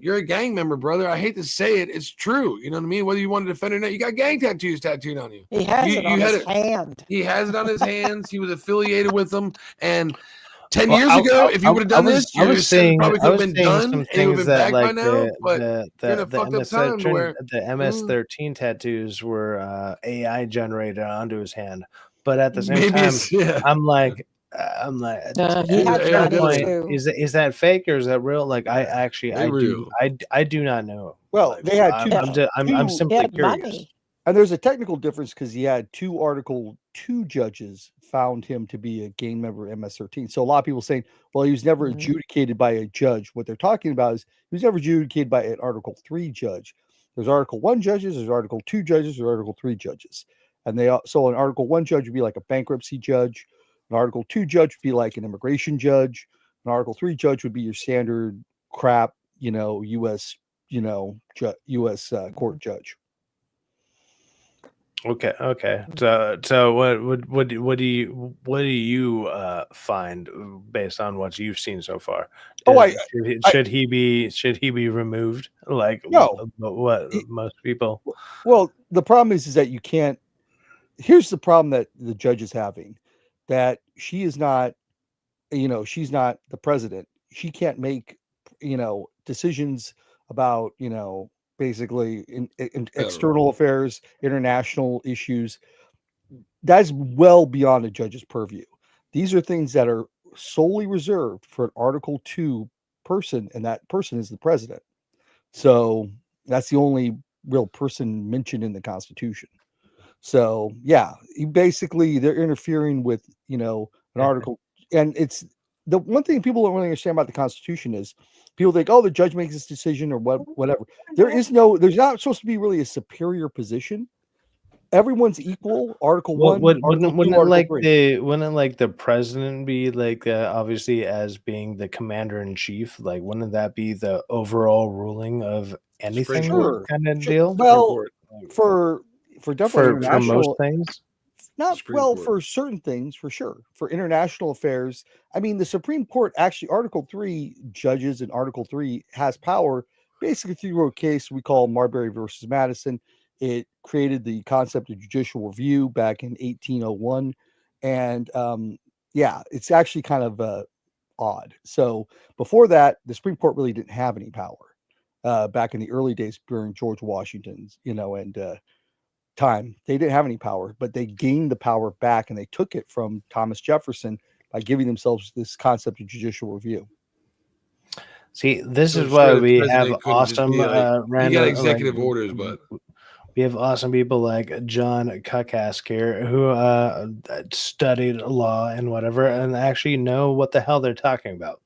you're a gang member, brother. I hate to say it, it's true. You know what I mean? Whether you want to defend or not, you got gang tattoos tattooed on you. He has it on his hand. He has it on his hands. He was affiliated with them, and 10 Well, years ago, if you would have done this, I your was sentence seeing probably could have been done, some and it would things have been that back by like now. But you're in a the fucked up MS time to where the MS-13 tattoos were AI generated onto his hand, but at the same maybe time, it's yeah. I'm like He at had Yeah, that money point, too. is that fake or is that real? Like I actually They real. I do not know. Well, Like, they had I'm two. I'm, just, I'm He simply had curious. money. And there's a technical difference because he had two Article 2 judges found him to be a gang member of MS-13. So a lot of people saying, well, he was never adjudicated by a judge. What they're talking about is he was never adjudicated by an Article 3 judge. There's Article 1 judges, there's Article 2 judges, there's Article 3 judges. And so an Article 1 judge would be like a bankruptcy judge. An Article 2 judge would be like an immigration judge. An Article 3 judge would be your standard crap, U.S. U.S. Court judge. Okay. So what do you find based on what you've seen so far? Should he be removed? Like No. what most people? Well, the problem is that you can't. Here's the problem that the judge is having, that she is not, she's not the president. She can't make, decisions about, basically in external affairs, international issues. That's well beyond a judge's purview. These are things that are solely reserved for an Article 2 person, and that person is the president. So that's the only real person mentioned in the Constitution. So yeah, they're interfering with, an article. And it's the one thing people don't really understand about the Constitution is people think, oh, the judge makes this decision or whatever. There's not supposed to be really a superior position. Everyone's equal. Article 1, Article 2, Article 3. Wouldn't the president be obviously as being the commander in chief? Like, wouldn't that be the overall ruling of anything kind of deal? Well, for definitely for most things, not for certain things, for sure. For international affairs, I mean, the Supreme Court actually, Article 3 judges in Article 3 has power basically through a case we call Marbury versus Madison. It created the concept of judicial review back in 1801, and it's actually kind of odd. So before that, the Supreme Court really didn't have any power back in the early days during George Washington's, and time. They didn't have any power, but they gained the power back, and they took it from Thomas Jefferson by giving themselves this concept of judicial review. See, this is why we have awesome you got executive orders, but we have awesome people like John Cuckask here who studied law and whatever and actually know what the hell they're talking about.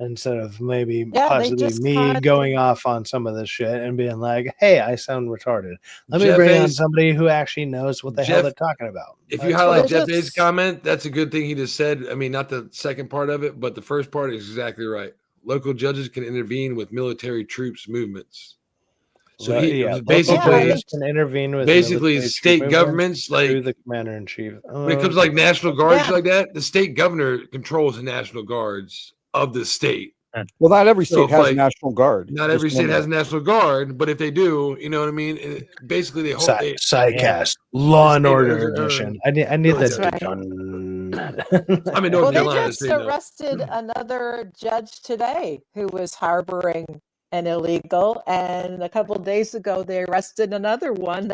Instead of maybe possibly me going off on some of this shit and being like, hey, I sound retarded. Let me bring on somebody who actually knows what the hell they're talking about. If you highlight Jeff A's comment, that's a good thing he just said. I mean, not the second part of it, but the first part is exactly right. Local judges can intervene with military troops movements. So basically can intervene with state governments through the commander in chief. When it comes to national guards like that, the state governor controls the national guards of the state. Well, not every state has a national guard. Not every state has a national guard, but if they do, you know what I mean. Basically, they hold sidecast Law and Order edition. I need that. I mean, well, they just arrested another judge today who was harboring an illegal, and a couple of days ago they arrested another one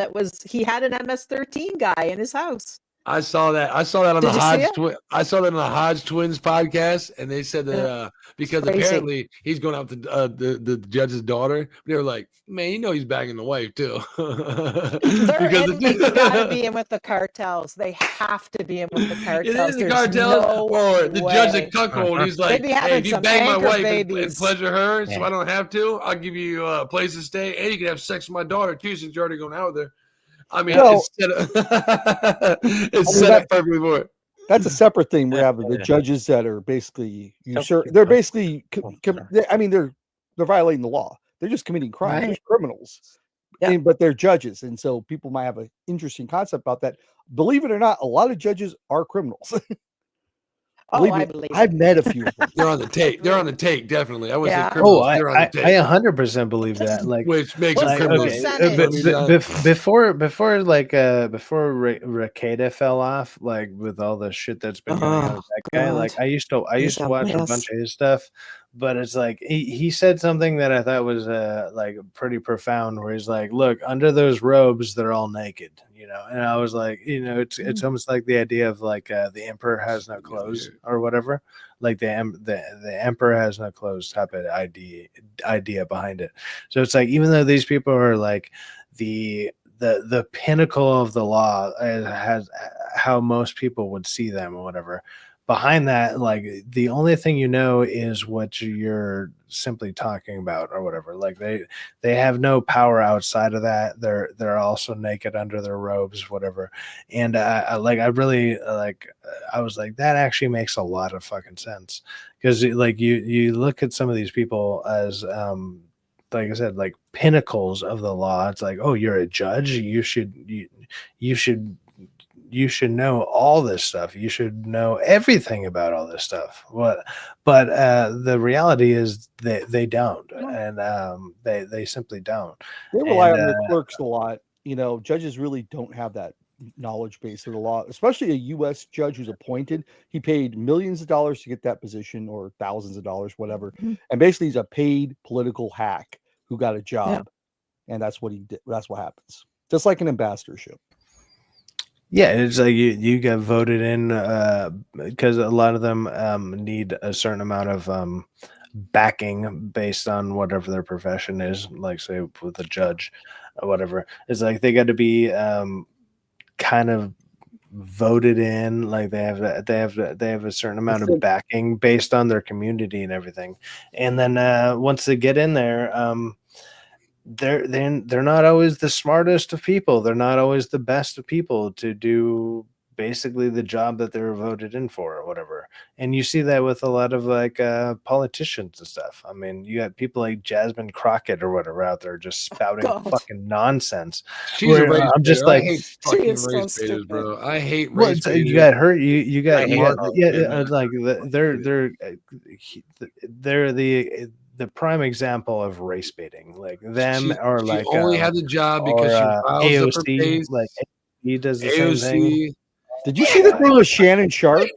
he had an MS-13 guy in his house. I saw that on the Hodge I saw that on the Hodge Twins podcast, and they said that because apparently he's going out to the judge's daughter. They were like, "Man, he's bagging the wife too." They gotta be in with the cartels. They have to be in with the cartels. It is the cartels, or the judge at cuckold. He's like, "Hey, if you bang my wife and pleasure her, so I don't have to, I'll give you a place to stay, and you can have sex with my daughter too, since you're already going out with her." I mean, it's set up perfectly for it. That's a separate thing. We have the judges that are basically they're basically they're violating the law. They're just committing crimes. They're criminals. But they're judges, and so people might have an interesting concept about that. Believe it or not, a lot of judges are criminals. Oh, I believe I've it. met a few of them. They're on the take. They're on the take, definitely. I wouldn't say Yeah. criminals. Oh, They're on the take. I 100% believe that. Like, which makes them What's the criminals. percentage? before Rakeda fell off, like with all the shit that's been going on with Oh, that guy, like God. I He's used to a watch a mess. bunch of his stuff, but it's like he said something that I thought was like pretty profound, where he's like, look, under those robes they're all naked, you know. And I was like, you know, it's almost like the idea of like the emperor has no clothes or whatever, like the emperor has no clothes type of idea behind it. So it's like, even though these people are like the pinnacle of the law, has how most people would see them or whatever, behind that, like the only thing you know is what you're simply talking about or whatever. Like they have no power outside of that. They're also naked under their robes, whatever. And I was like, that actually makes a lot of fucking sense, because like you look at some of these people as like I said, like pinnacles of the law. It's like, oh, you're a judge, you should know all this stuff. You should know everything about all this stuff. But the reality is they don't, and they simply don't. They rely And on their clerks a lot. You know, judges really don't have that knowledge base of the law, especially a U.S. judge who's appointed. He paid millions of dollars to get that position, or thousands of dollars, whatever. Mhm. And basically, he's a paid political hack who got a job, Yeah. and that's what he did. That's what happens. Just like an ambassadorship. yeah, it's like you get voted in because a lot of them need a certain amount of backing based on whatever their profession is. Like, say with a judge or whatever, it's like they got to be kind of voted in. Like they have a certain amount of backing based on their community and everything. And then once they get in there, they're not always the smartest of people. They're not always the best of people to do basically the job that they were voted in for or whatever. And you see that with a lot of like politicians and stuff. I mean, you got people like Jasmine Crockett or whatever out there just spouting God. fucking nonsense. She's a race I'm just baiter. like, I hate She fucking is so race baiters, stupid. bro. I hate well, race you baiters. got her. You got Mark like they're the prime example of race baiting. Like them, or She like only had the job because she riles up her AOC. base. Like he does the same thing. AOC. Did you see the thing with Shannon Sharp?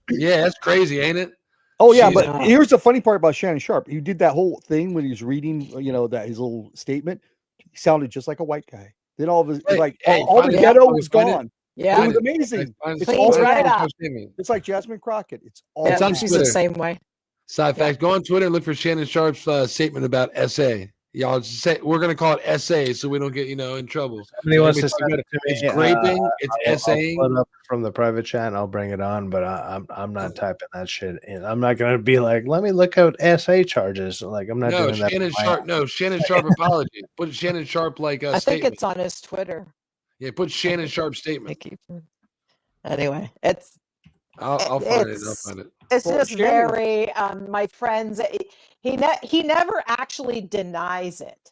Yeah, that's crazy, ain't it? Oh yeah, She's- but here's the funny part about Shannon Sharp. He did that whole thing when he was reading, you know, that his little statement. He sounded just like a white guy. Then all of his like all the ghetto was gone. Yeah. It was amazing. It's Cleans all right bad. up. It's like Jasmine Crockett. It's all Yeah, on bad. she's Twitter. the same way. Side fact: go on Twitter and look for Shannon Sharp's statement about SA. Y'all just say we're gonna call it SA so we don't get in trouble. Somebody wants to Everybody send talk it to about me. it's graping, I'll it's SAing. pull it up from the private chat and I'll bring it on. But I'm not typing that shit in. I'm not gonna be like, let me look out SA charges. Like, I'm not No, doing that. Shannon Sharp. No, Shannon Sharp apology. Put Shannon Sharp like a I think statement. it's on his Twitter. Yeah, put Shannon Sharp statement. Anyway, it's I'll find it. I'll find it. It's Well, just Shannon- very my friends. He never actually denies it.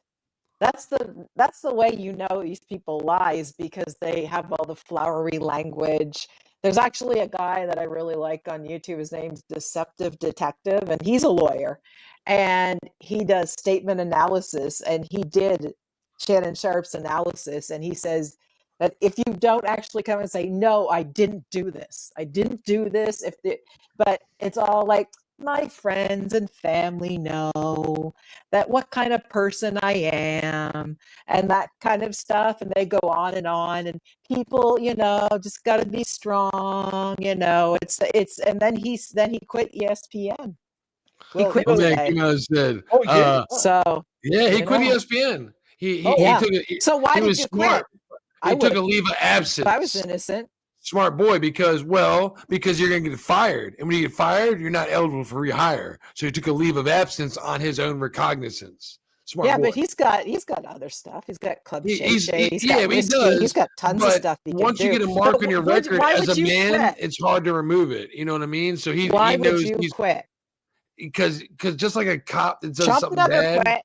That's the way you know these people lie, is because they have all the flowery language. There's actually a guy that I really like on YouTube. His name's Deceptive Detective, and he's a lawyer, and he does statement analysis. And he did Shannon Sharp's analysis, and he says that if you don't actually come and say, no, I didn't do this, but it's all like, my friends and family know that what kind of person I am and that kind of stuff. And they go on, and people, just got to be strong, and then he quit ESPN. He quit My man today. came out and said, Oh, he did? So yeah, he you quit know. ESPN. He Yeah. took it. So why he did was you smart. quit? He I took would've- a leave of absence. If I was innocent. Smart boy, because you're gonna get fired, and when you get fired, you're not eligible for rehire. So he took a leave of absence on his own recognizance. Smart Yeah, boy. but he's got other stuff. He's got Club Shay He's- Shay. he- He's yeah, got he whiskey. does, He's got tons of but stuff he can once you do. get a mark But on your why record as would a you man, quit? it's hard to remove it. You know what I mean? So Why he would knows you he's quit? because just like a cop that does Trump something never bad, quit.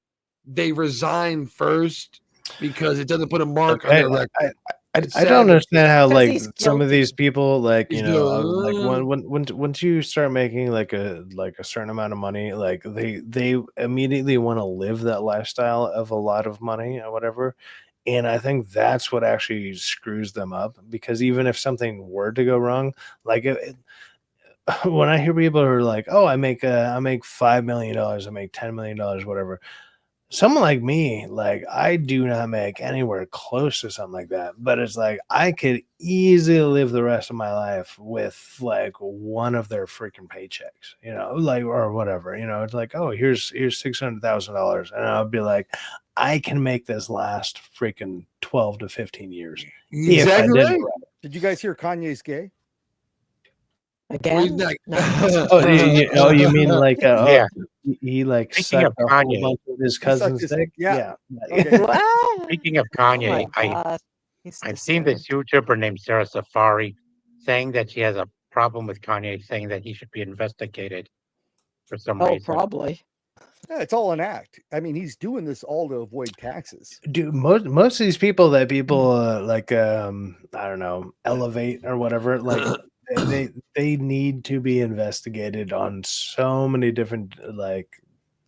they resign first because it doesn't put a mark on Okay, their record. I don't understand how 'Cause like he's some of guilty. these people like He's like no- once you start making like a certain amount of money, like they immediately want to live that lifestyle of a lot of money or whatever. And I think that's what actually screws them up, because even if something were to go wrong, like when I hear people who are like, "Oh, I make $5 million, I make $10 million, whatever." Someone like me, like I do not make anywhere close to something like that. But it's like I could easily live the rest of my life with like one of their freaking paychecks, like or whatever. It's like, oh, here's $600,000, and I'll be like, I can make this last freaking 12 to 15 years if I Exactly did it right. right. Did you guys hear Kanye's gay? Well, he's Again? not. Oh, you mean like Yeah. he like Speaking of sucked a whole Kanye, bunch of his He sucked cousin's his dick? yeah. Yeah. Okay. What? speaking of Oh my Kanye, God. He's I've seen this disturbed. YouTuber named Sarah Safari saying that she has a problem with Kanye, saying that he should be investigated for some Oh, reason. probably. Yeah, it's all an act. I mean, he's doing this all to avoid taxes. Dude, most of these people that people like I don't know, elevate or whatever, like they need to be investigated on so many different like Well,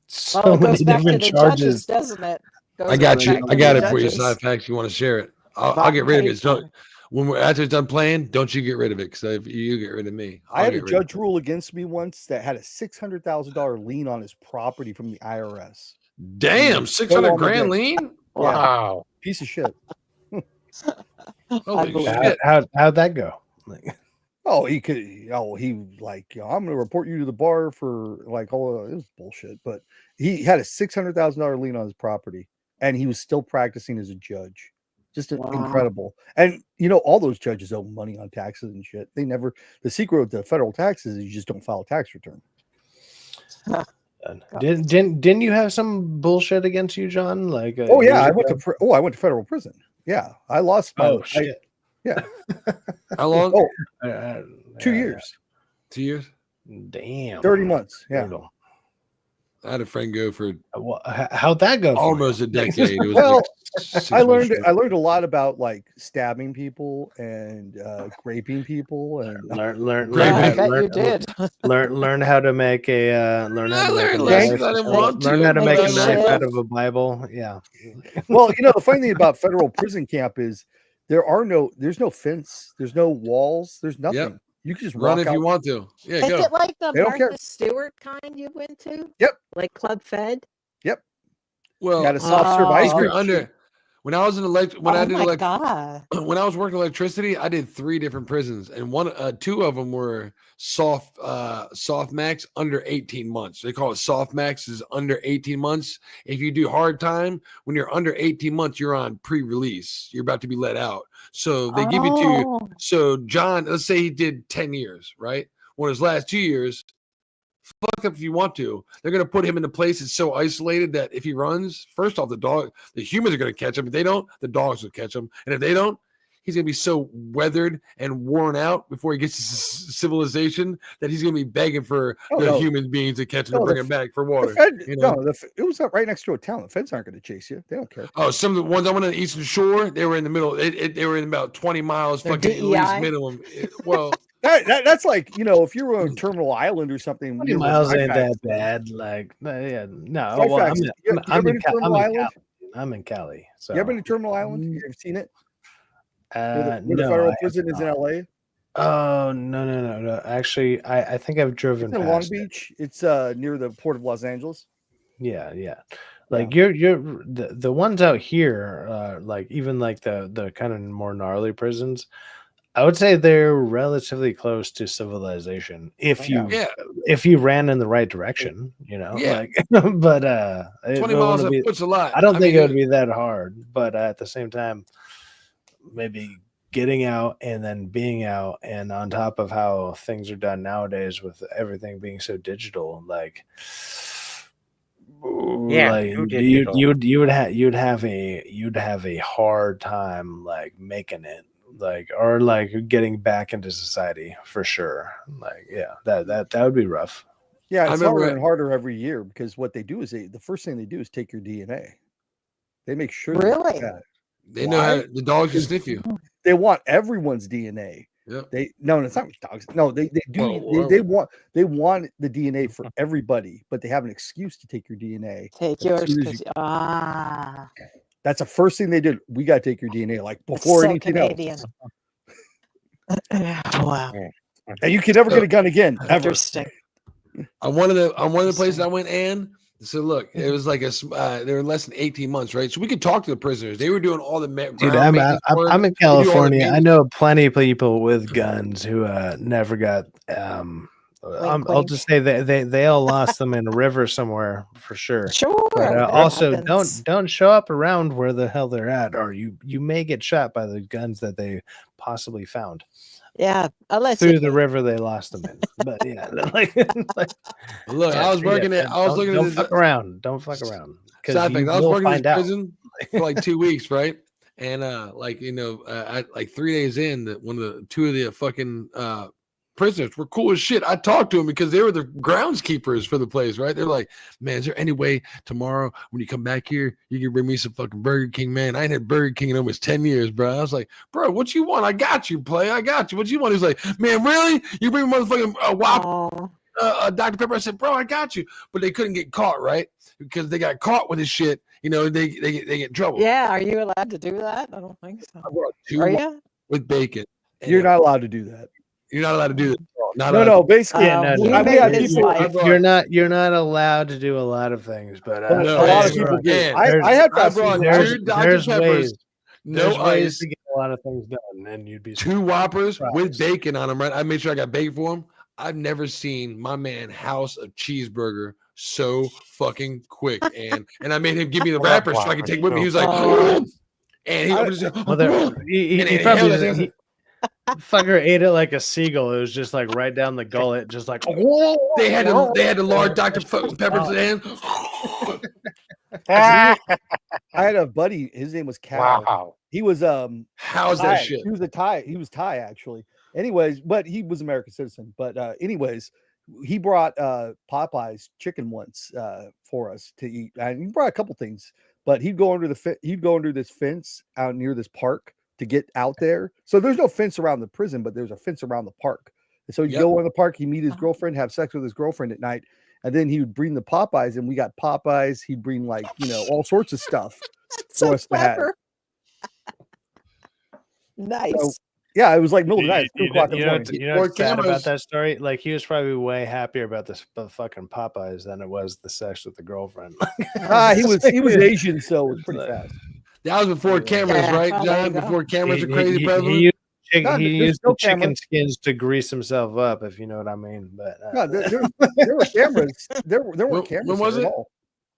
so it many goes back to different the charges. judges, doesn't it? I Goes got right you. back I to got the it for you. judges. Side facts. You want to share it? I'll Not get rid of paid it. So for. when we're after it's done playing, don't you get rid of it? Because if you get rid of me, I I'll had a get rid of judge rule against me once that had a $600,000 lien on his property from the IRS. it. Damn, No 600 longer grand good. lean. Yeah, Wow. piece of shit. Holy Unbelievable. shit! How'd that go? Like, Oh, he could. Oh, he like, I'm going to report you to the bar for like all. It was bullshit, but he had a $600,000 lien on his property, and he was still practicing as a judge. Just Wow. incredible. And all those judges owe money on taxes and shit. They never. The secret with the federal taxes is you just don't file a tax return. didn't you have some bullshit against you, John? Like Oh yeah, years I went ago? to. I went to federal prison. Yeah, I lost my. Oh shit. Yeah. How long? Oh, 2 years. 2 years. Damn. 30 months. Yeah. Brutal. I had a friend go for How'd that go? For almost you? a decade. It was Well, like 6 I months learned short. I learned a lot about like stabbing people and raping people and learn Yeah, I how- bet learn, you did. learn how to make a learn how to make a learned knife. lessons I didn't want Learn to, how to but make I a knife learned. out of a Bible. Yeah. well, the funny thing about federal prison camp is there's no fence, there's no walls, there's nothing. Yep. You can just Run walk if out. you want to. Yeah, Is go. it like the They don't care. Martha Stewart kind you went to? Yep. Like Club Fed? Yep. Well, Got a soft serve ice if cream. you're under. When I was in when I Oh did my God. when I was working electricity, I did 3 different prisons, and two of them were soft max under 18 months. They call it soft max is under 18 months. If you do hard time, when you're under 18 months, you're on pre-release. You're about to be let out. So they give you Oh. So John, let's say he did 10 years, right? Well, his last 2 years, fuck up if you want to. They're going to put him in a place that's so isolated that if he runs, first off, the humans are going to catch him. If they don't, the dogs will catch him. And if they don't, he's going to be so weathered and worn out before he gets to civilization that he's going to be begging for human beings to catch him and bring him back for water. It was right next to a town. The feds aren't going to chase you. They don't care. Oh, some of the ones I went on the Eastern Shore, they were in the middle. They were in about 20 miles, They're fucking at DEI? least minimum. Well, that's like if you were on Terminal Island or something. 20 miles ain't that bad. Like, yeah, no. Well, I'm in Cali. I'm in Cali. So you ever been to Terminal Island? You ever seen it? Where the no, federal prison is in LA. Oh no. Actually, I think I've driven It's in past Long Beach. It's near the port of Los Angeles. Yeah. Like you're the ones out here, like even like the kind of more gnarly prisons, I would say they're relatively close to civilization if you ran in the right direction, like but 20 miles a foot's a lot. I don't think it would be that hard, but at the same time, maybe getting out and then being out, and on top of how things are done nowadays with everything being so digital, like you'd have a hard time like making it, like, or like getting back into society for sure. Like, yeah, that would be rough. Yeah, it's harder and harder every year because what they do is the first thing they do is take your DNA. They make sure really they know how the dogs can sniff you. they want everyone's DNA. Yep. No, it's not dogs. No, they do. Well, they want the DNA for everybody, but they have an excuse to take your DNA. Take as yours soon as because that's the first thing they did. We got to take your DNA, like it's before so anything Canadian. else. Wow. And you can never get a gun again, ever. Interesting. On one of the places I went, and so look, it was like they were less than 18 months, right? So we could talk to the prisoners. They were doing all the Dude, I'm in California. I know plenty of people with guns who never got. I'll just say they all lost them in a river somewhere for sure. Sure. But that also happens. don't show up around where the hell they're at, or you may get shot by the guns that they possibly found. Yeah, Through the river they lost them in. But yeah, look, I was working at. I was looking at Don't fuck around. Don't fuck around. Side thing, I was working in this prison for like 2 weeks, right? And like 3 days in, two of the fucking prisoners were cool as shit. I talked to them because they were the groundskeepers for the place, right? They're like, man, is there any way tomorrow when you come back here, you can bring me some fucking Burger King, man? I ain't had Burger King in almost 10 years, bro. I was like, bro, what you want? I got you, play. I got you. What you want? He's like, man, really? You bring motherfucking Whopper, Dr. Pepper? I said, bro, I got you. But they couldn't get caught, right? Because they got caught with this shit. They get in trouble. Yeah, are you allowed to do that? I don't think so. I brought 2 Are you? with bacon. You're not allowed to do that. You're not allowed to do that. No. Basically, you're not allowed to do a lot of things, but a lot of people do. I had there's ways. There's No ways ice. to get a lot of things done, and you'd be 2 Whoppers with bacon on them, right? I made sure I got bacon for them. I've never seen my man house a cheeseburger so fucking quick, and I made him give me the wrapper so I could take with me. He was like, and he was just, he fucker ate it like a seagull. It was just like right down the gullet, just like they had to lard Dr. Pepper's hand. I had a buddy. His name was Cal. Wow. He was how's Thai. that shit? He was a Thai. He was Thai actually. Anyways, but he was American citizen. But anyways, he brought Popeye's chicken once for us to eat. And he brought a couple things, but he'd go under this fence out near this park to get out there. So there's no fence around the prison, but there's a fence around the park. And so he'd go in the park, he'd meet his girlfriend, have sex with his girlfriend at night, and then he would bring the Popeyes, and we got Popeyes. He'd bring all sorts of stuff for us to have. Nice. So, yeah, it was like middle of the night, 2 o'clock in the morning. You know what's sad about that story? Like, he was probably way happier about the fucking Popeyes than it was the sex with the girlfriend. He was Asian, so it was pretty fast. That was before cameras, right, John? Before cameras are crazy prevalent. He used the chicken skins to grease himself up, if you know what I mean. But no, there were cameras. There were cameras. When was it?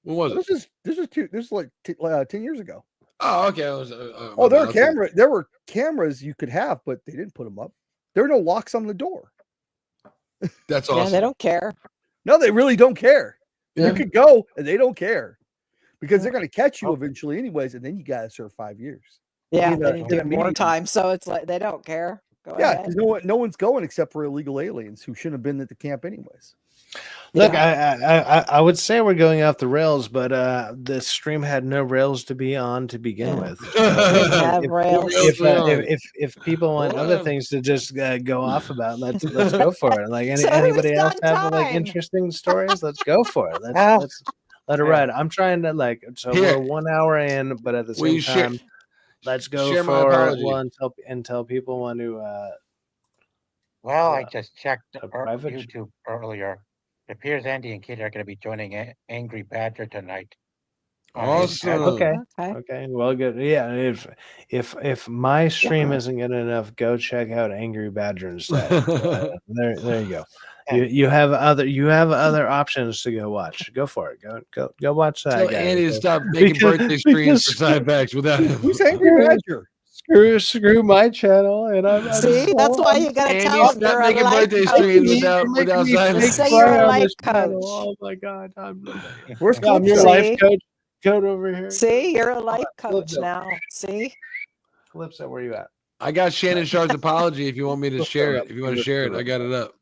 When was it? This is like 10 years ago. Oh, okay. There were cameras you could have, but they didn't put them up. There were no locks on the door. That's awesome. Yeah, they don't care. No, they really don't care. Yeah. You could go, and they don't care because they're going to catch you eventually, anyways, and then you got to serve 5 years. Yeah, they need to do more time, so it's like they don't care. Go ahead. No one's going except for illegal aliens who shouldn't have been at the camp anyways. Look, I would say we're going off the rails, but the stream had no rails to be on to begin with. If people want other things to just go off about, let's go for it. Like anybody else have like interesting stories? Let's go for it. Let's let it ride. I'm trying to we're 1 hour in, but at the same time, let's go for until people want to. Well, I just checked YouTube earlier. It appears Andy and Kate are going to be joining Angry Badger tonight. Awesome. Okay. Well, good. Yeah. If my stream isn't good enough, go check out Angry Badger instead. There you go. You have other options to go watch. Go for it. Go watch that. Tell Andy to stop making birthday streams for side backs without him. Who's Angry Badger? Screw my channel, and I'm see. That's why you gotta tell him you're making birthday streams without say you're a life coach. Oh my god, I'm your life coach. Code over here. See, you're a life coach now. See, Calypso, where you at? I got Shannon Sharp's apology. If you want me to share it, if you want to share it, I got it up.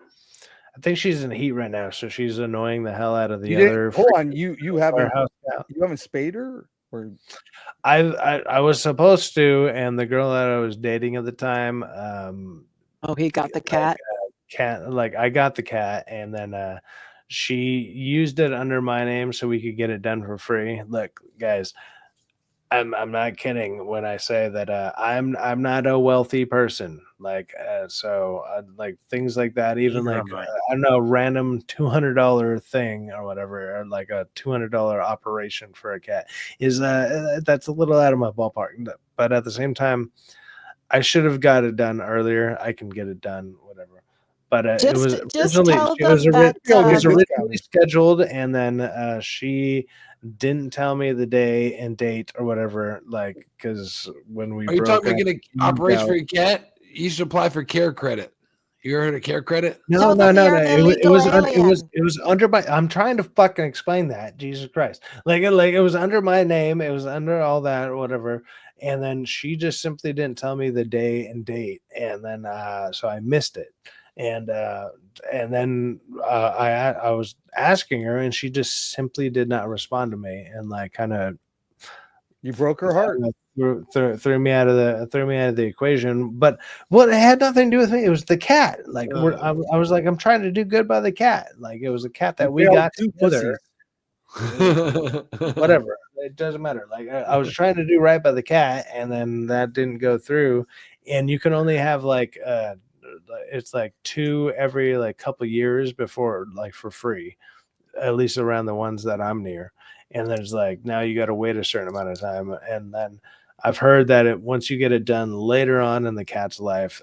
I think she's in heat right now, so she's annoying the hell out of the other. Hold on, you haven't spayed her? Or I was supposed to, and the girl that I was dating at the time, Oh, he got the cat. I got the cat, and then she used it under my name so we could get it done for free. Look, guys, I'm not kidding when I say that I'm not a wealthy person. Like so like things like that, even Neither like am I. I don't know, random $200 thing or whatever, or like a $200 operation for a cat is that's a little out of my ballpark. But at the same time, I should have got it done earlier. I can get it done, whatever. But it was Just originally tell them that it was Discounted. originally scheduled, and then she didn't tell me the day and date or whatever. Like, because when we Are you broke talking up, about getting operations for your cat? You should apply for care credit. You ever heard of care credit? no, tell no, them no, you're no. an It illegal was alien. it was under my. I'm trying to fucking explain that. Jesus Christ! Like it was under my name. It was under all that or whatever. And then she just simply didn't tell me the day and date, and then so I missed it. And then I was asking her, and she just simply did not respond to me, and like kind of You broke her heart. threw me out of the equation. But what it had nothing to do with me. It was the cat. Like I was like, I'm trying to do good by the cat. Like it was a cat that You we failed got two together. Whatever, it doesn't matter. Like I was trying to do right by the cat, and then that didn't go through. And you can only have like it's like two every like couple years before, like for free, at least around the ones that I'm near. And there's like now you got to wait a certain amount of time, and then I've heard that once you get it done later on in the cat's life,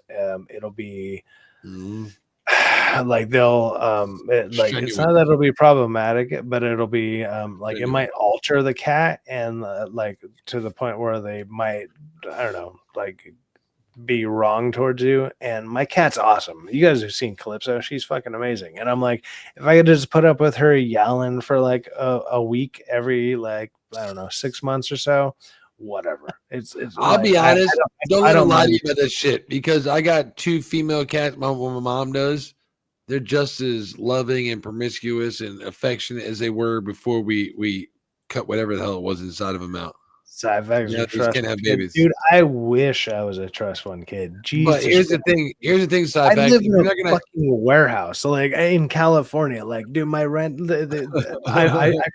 it'll be like they'll like it's not Strenuous. that it'll be problematic, but it'll be like it Strenuous. might alter the cat, and like to the point where they might, I don't know, like be wrong towards you. And my cat's awesome. You guys have seen Calypso, she's fucking amazing. And I'm like, if I could just put up with her yelling for like a week every, like, I don't know, 6 months or so, whatever. It's I'll like, be honest. Don't I let her don't lie to mind. you about that shit because I got two female cats. My mom does. They're just as loving and promiscuous and affectionate as they were before we cut whatever the hell it was inside of them out. Sci-Fi's Now a these trust can't have kid. babies. Dude, I wish I was a trust fund kid. But Jesus here's the Christ. thing. Here's the thing, I Sci-Fi. live in You're a not gonna. fucking warehouse, so like in California. Like, dude, my rent. I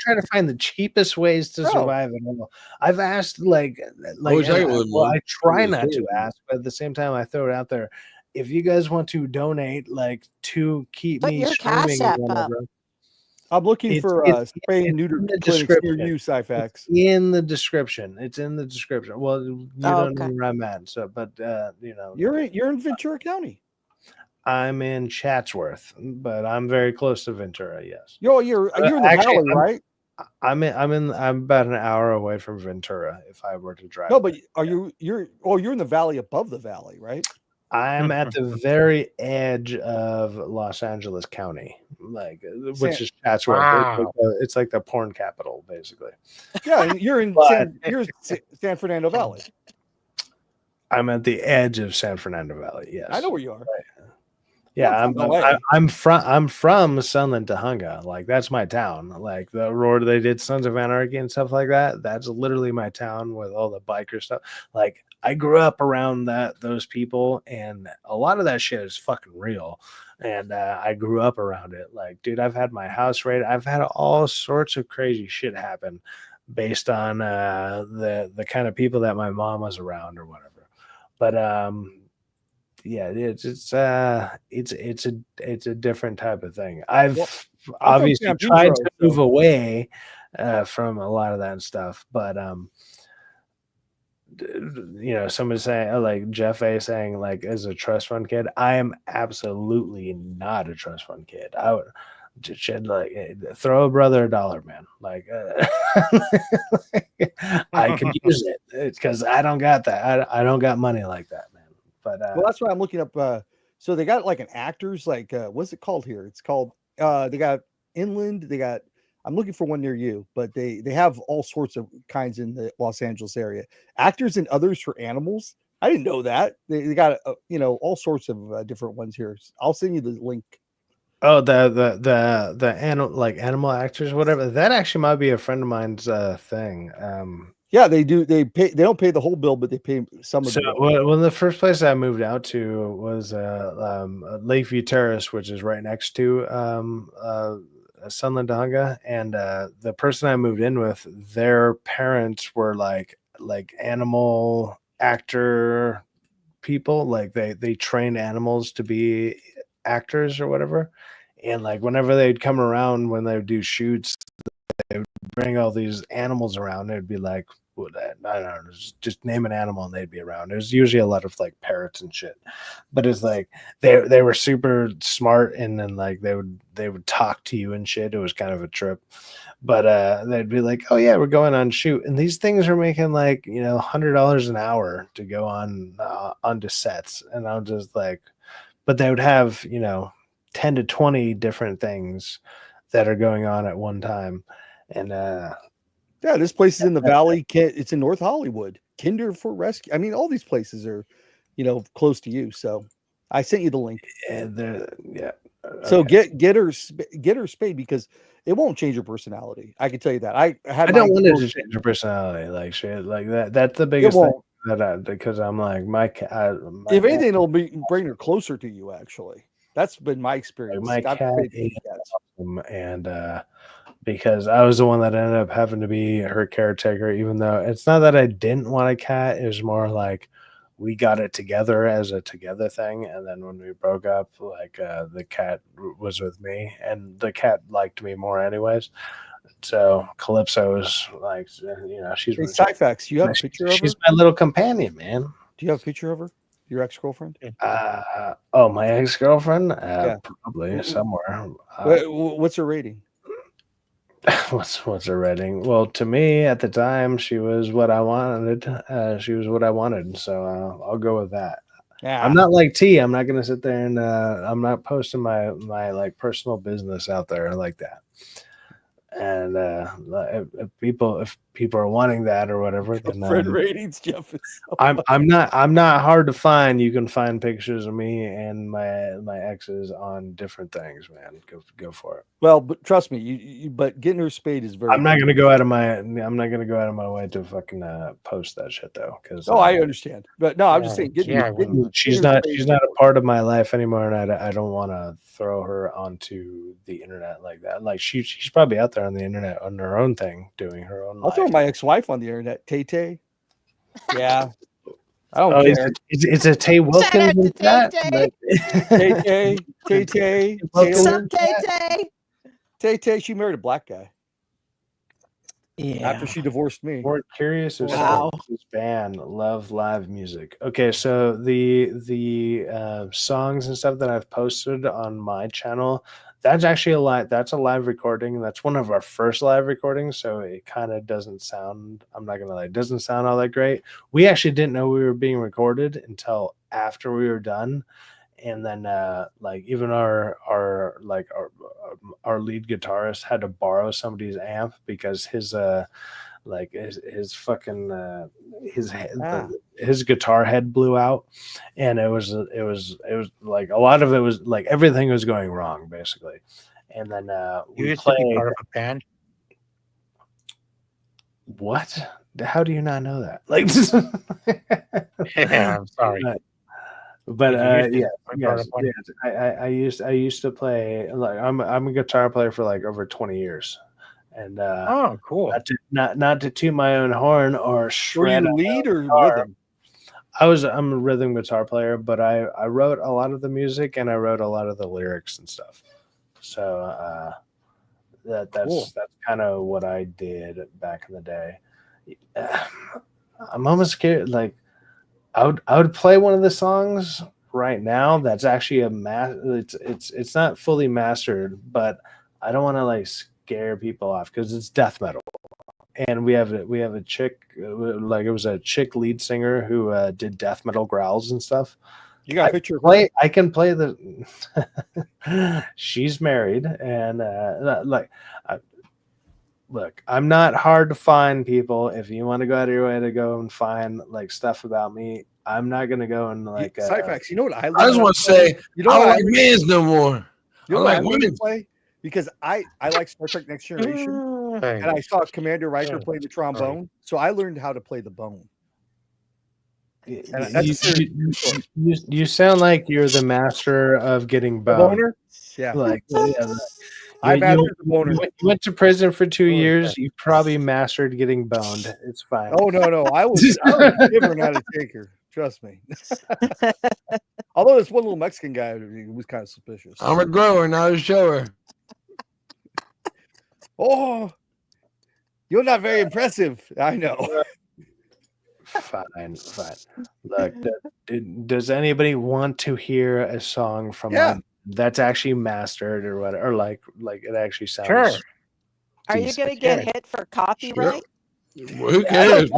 try to find the cheapest ways to Bro, survive it all. I've asked like, wish I and could live well, one. I try It's not to horrible. ask, but at the same time, I throw it out there. If you guys want to donate, like to keep Put me your Cash streaming or App up. whatever, I'm looking for spay and neuter in the clinics near description. you, Cyfax. In the description. It's in the description. Well, you Oh, don't know okay. where I'm at, so but you know, You're in Ventura County. I'm in Chatsworth, but I'm very close to Ventura. Yes. You're in the Actually, valley, right? I'm about an hour away from Ventura if I were to drive. No, but you're in the valley above the valley, right? I'm at the very edge of Los Angeles County, like which is Chatsworth. Wow. It's like the porn capital, basically. Yeah, and you're in But- San Fernando Valley. I'm at the edge of San Fernando Valley. Yes, I know where you are. Yeah, Not from LA. I'm from Sunland Tahunga. Like that's my town. Like the road they did Sons of Anarchy and stuff like that. That's literally my town with all the biker stuff. Like I grew up around those people, and a lot of that shit is fucking real. And I grew up around it. Like, dude, I've had my house raided. I've had all sorts of crazy shit happen based on the kind of people that my mom was around or whatever. But yeah, it's a different type of thing. I've obviously San tried Pedro, to move away from a lot of that stuff, but you know, somebody saying like Jeff A saying like as a trust fund kid, I am absolutely not a trust fund kid. I would should like throw a brother $1, man. Like I could use it because I don't got that. I don't got money like that, man. But well, that's why I'm looking up. So they got like an actors, like what's it called here? It's called they got Inland. I'm looking for one near you, but they have all sorts of kinds in the Los Angeles area. Actors and others for animals. I didn't know that. They got all sorts of different ones here. I'll send you the link. oh, the animal, like animal actors, whatever. That actually might be a friend of mine's thing. Yeah, they do. They pay. They don't pay the whole bill, but they pay some of So, the bill. well, the first place I moved out to was Lakeview Terrace, which is right next to Sunland Donga, and the person I moved in with, their parents were like animal actor people. Like they trained animals to be actors or whatever, and like whenever they'd come around when they would do shoots, they would bring all these animals around. It'd be like, what, I don't know, just name an animal and they'd be around. It was usually a lot of like parrots and shit, but it's like they were super smart, and then like they would talk to you and shit. It was kind of a trip, but they'd be like, oh yeah, we're going on shoot, and these things are making like $100 an hour to go on onto sets, and I'm just like, but they would have 10 to 20 different things that are going on at one time. And yeah, this place is in the valley. It's in North Hollywood. Kinder for Rescue. I mean, all these places are, close to you. So I sent you the link. Yeah. So get her spayed, because it won't change her personality. I can tell you that. I don't want it to change her personality like shit like that. That's the biggest thing because I'm like if anything, it'll bring her closer to you. Actually, that's been my experience. Like my cat is awesome, and because I was the one that ended up having to be her caretaker, even though it's not that I didn't want a cat. It was more like we got it together as a together thing, and then when we broke up, like the cat was with me, and the cat liked me more anyways. So Calypso is like, she's hey, Syphax, you have a picture of her? She's my little companion, man. Do you have a picture of her? Your ex-girlfriend? My ex-girlfriend? Probably somewhere. What's her rating? What's her rating? Well, to me at the time, she was what I wanted. So I'll go with that. Yeah. I'm not like T. I'm not gonna sit there and I'm not posting my like personal business out there like that. And if people are wanting that or whatever, then ratings, Jeff. I'm not hard to find. You can find pictures of me and my exes on different things, man. Go for it. Well, but trust me, but getting her spayed is very. I'm not gonna go out of my way to fucking post that shit though, because I understand, but no, I'm just saying, she's not a part of my life anymore, and I don't want to throw her onto the internet like that. Like she's probably out there on the internet on her own thing, doing her own. I'll throw my ex-wife on the internet, Tay Tay. Yeah. I don't care. It's a Tay Wilkins in that. Tay. What's up, Tay? Tay, she married a black guy. Yeah. After she divorced me. More curious or this band love live music. Okay, so the songs and stuff that I've posted on my channel, that's actually a live recording. That's one of our first live recordings, so it kind of doesn't sound, I'm not gonna lie, it doesn't sound all that great. We actually didn't know we were being recorded until after we were done. And then like even our lead guitarist had to borrow somebody's amp because his fucking his guitar head blew out, and it was like a lot of it was like everything was going wrong basically. And then you used to be part of a band. What? How do you not know that? Like yeah, I'm sorry. But yes, I used to play, like I'm a guitar player for like over 20 years, and oh, cool. Not to toot my own horn or shred. Were you lead or rhythm? I'm a rhythm guitar player, but I wrote a lot of the music and I wrote a lot of the lyrics and stuff. So that's kind of what I did back in the day. I'm almost scared, like. I would play one of the songs right now that's actually it's not fully mastered, but I don't want to like scare people off because it's death metal, and we have a chick, like it was a chick lead singer who did death metal growls and stuff. You got a picture? I can play the. She's married, and look, I'm not hard to find, people. If you want to go out of your way to go and find like stuff about me, I'm not gonna go and like. Syphax, you know what I just want to say, I don't like men's no more. You know what I like women play? Because I like Star Trek Next Generation, and I saw Commander Riker Oh, play the trombone, so I learned how to play the bone. And that's a You, serious you, story. you sound like you're the master of getting The boned. boner? Yeah. Like, yeah, I you, mastered the boner. you went to prison for 2 Oh, yeah. years. You probably mastered getting boned. It's fine. Oh no, I was giver, not a taker. Trust me. Although this one little Mexican guy was kind of suspicious. I'm a grower, not a shower. Oh, you're not very impressive. I know. Fine. Look, does anybody want to hear a song from that's actually mastered or what, or like it actually sounds? Sure. Are you going to get hit for copyright? Who cares?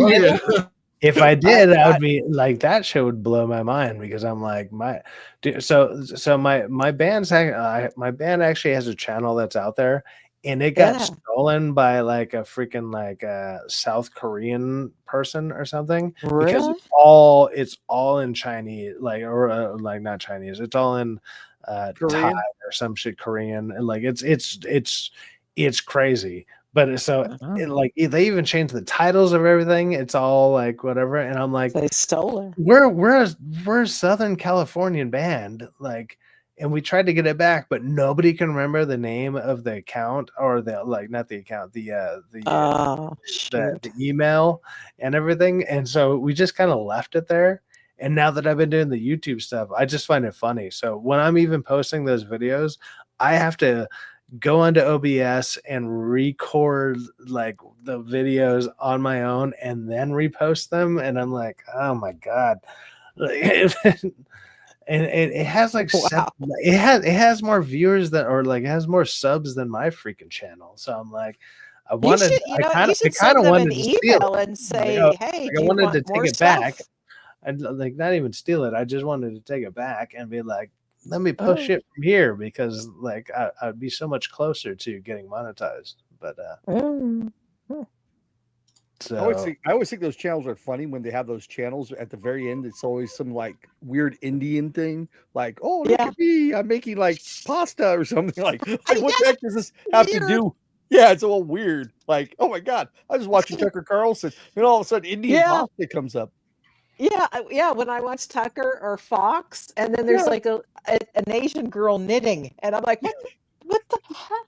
If I did, I would be like, that show would blow my mind, because I'm like, my band actually has a channel that's out there, and it got stolen by like a freaking like South Korean person or something, because it's all in Chinese, like, or like not Chinese, it's all in Thai or some shit, Korean, and like it's crazy. But so like they even changed the titles of everything. It's all like whatever, and I'm like, they stole it. We're a Southern Californian band, like, and we tried to get it back, but nobody can remember the name of the account, or the, like, not the account, the email and everything, and so we just kind of left it there. And now that I've been doing the YouTube stuff, I just find it funny. So when I'm even posting those videos, I have to go onto OBS and record like the videos on my own and then repost them. And I'm like, oh my God. And it has like it has more viewers than, or like it has more subs than my freaking channel. So I'm like, I wanted, I kind of wanted to steal it and say, like, hey, like, do I you wanted want to more take it stuff? back. I'd like not even steal it. I just wanted to take it back and be like, let me push it from here, because like I'd be so much closer to getting monetized. But so I always think those channels are funny when they have those channels at the very end. It's always some like weird Indian thing, like, oh, look at me, I'm making like pasta or something. Like what the heck does this have to do? Yeah, it's all weird. Like, oh my God, I was watching Tucker Carlson, and all of a sudden Indian pasta comes up. Yeah. When I watch Tucker or Fox, and then there's like an Asian girl knitting, and I'm like, what the heck?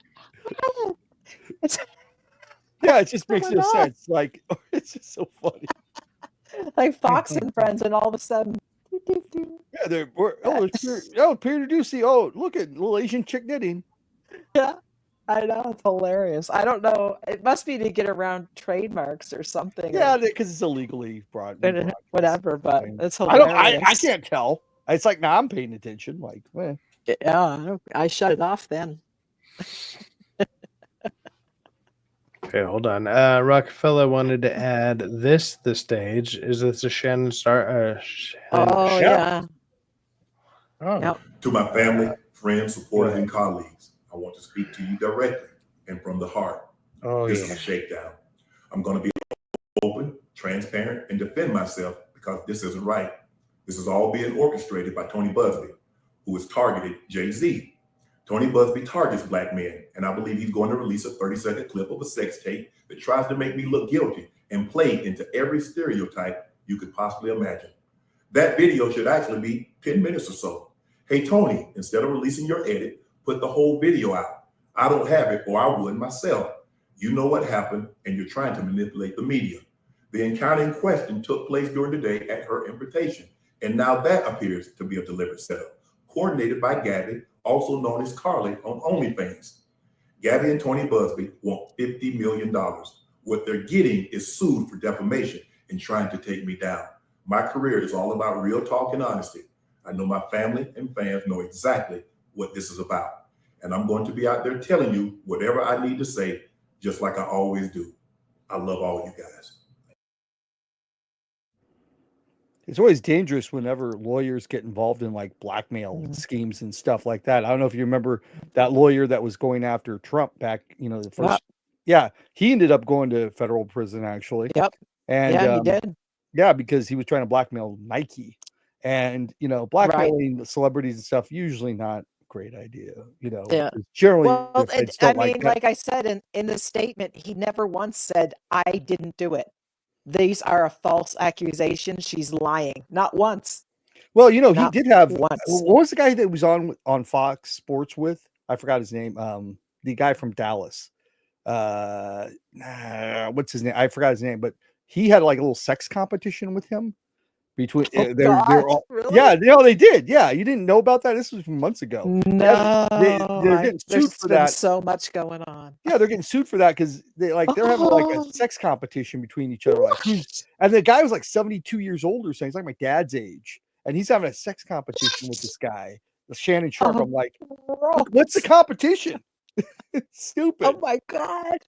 Yeah, it just makes no sense. Like, it's just so funny. Like Fox and Friends, and all of a sudden, yeah, they're Peter Ducey. Oh, look at little Asian chick knitting. Yeah, I know, it's hilarious. I don't know. It must be to get around trademarks or something. Yeah, because it's illegally broadcast. Whatever, but it's hilarious. I can't tell. It's like, now I'm paying attention. Like, yeah, I shut it off then. okay, hold on. Rockefeller wanted to add the stage. Is this a Shannon Star? Yeah. Oh. Yep. To my family, friends, supporters, and colleagues, I want to speak to you directly and from the heart. This is a shakedown. I'm going to be open, transparent, and defend myself, because this isn't right. This is all being orchestrated by Tony Busby, who has targeted Jay-Z. Tony Busby targets Black men, and I believe he's going to release a 30-second clip of a sex tape that tries to make me look guilty and play into every stereotype you could possibly imagine. That video should actually be 10 minutes or so. Hey, Tony, instead of releasing your edit, put the whole video out. I don't have it, or I would myself. You know what happened, and you're trying to manipulate the media. The encounter in question took place during the day at her invitation, and now that appears to be a deliberate setup, coordinated by Gabby, also known as Carly on OnlyFans. Gabby and Tony Busby want $50 million. What they're getting is sued for defamation and trying to take me down. My career is all about real talk and honesty. I know my family and fans know exactly what this is about. And I'm going to be out there telling you whatever I need to say, just like I always do. I love all you guys. It's always dangerous whenever lawyers get involved in like blackmail schemes and stuff like that. I don't know if you remember that lawyer that was going after Trump back, the first. Yeah, he ended up going to federal prison, actually. Yep. And he did. Yeah, because he was trying to blackmail Nike. And, blackmailing celebrities and stuff, usually not great idea. You know, Yeah. generally, Well, the feds don't like that. like I said in the statement, he never once said, "I didn't do it. These are a false accusation. She's lying." Not once. Well, you know, he Not did have. once. What was the guy that was on Fox Sports with? I forgot his name. The guy from Dallas. What's his name? I forgot his name, but he had like a little sex competition with him between. They're all, really? yeah, you know, they did. Yeah, you didn't know about that? This was from months ago. No, they're getting sued there's for been that. so much going on. Yeah, they're getting sued for that because they're having like a sex competition between each other. Like, and the guy was like 72 years old or something. He's like my dad's age, and he's having a sex competition with this guy, Shannon Sharp. I'm like, what's the competition? It's stupid. Oh my god.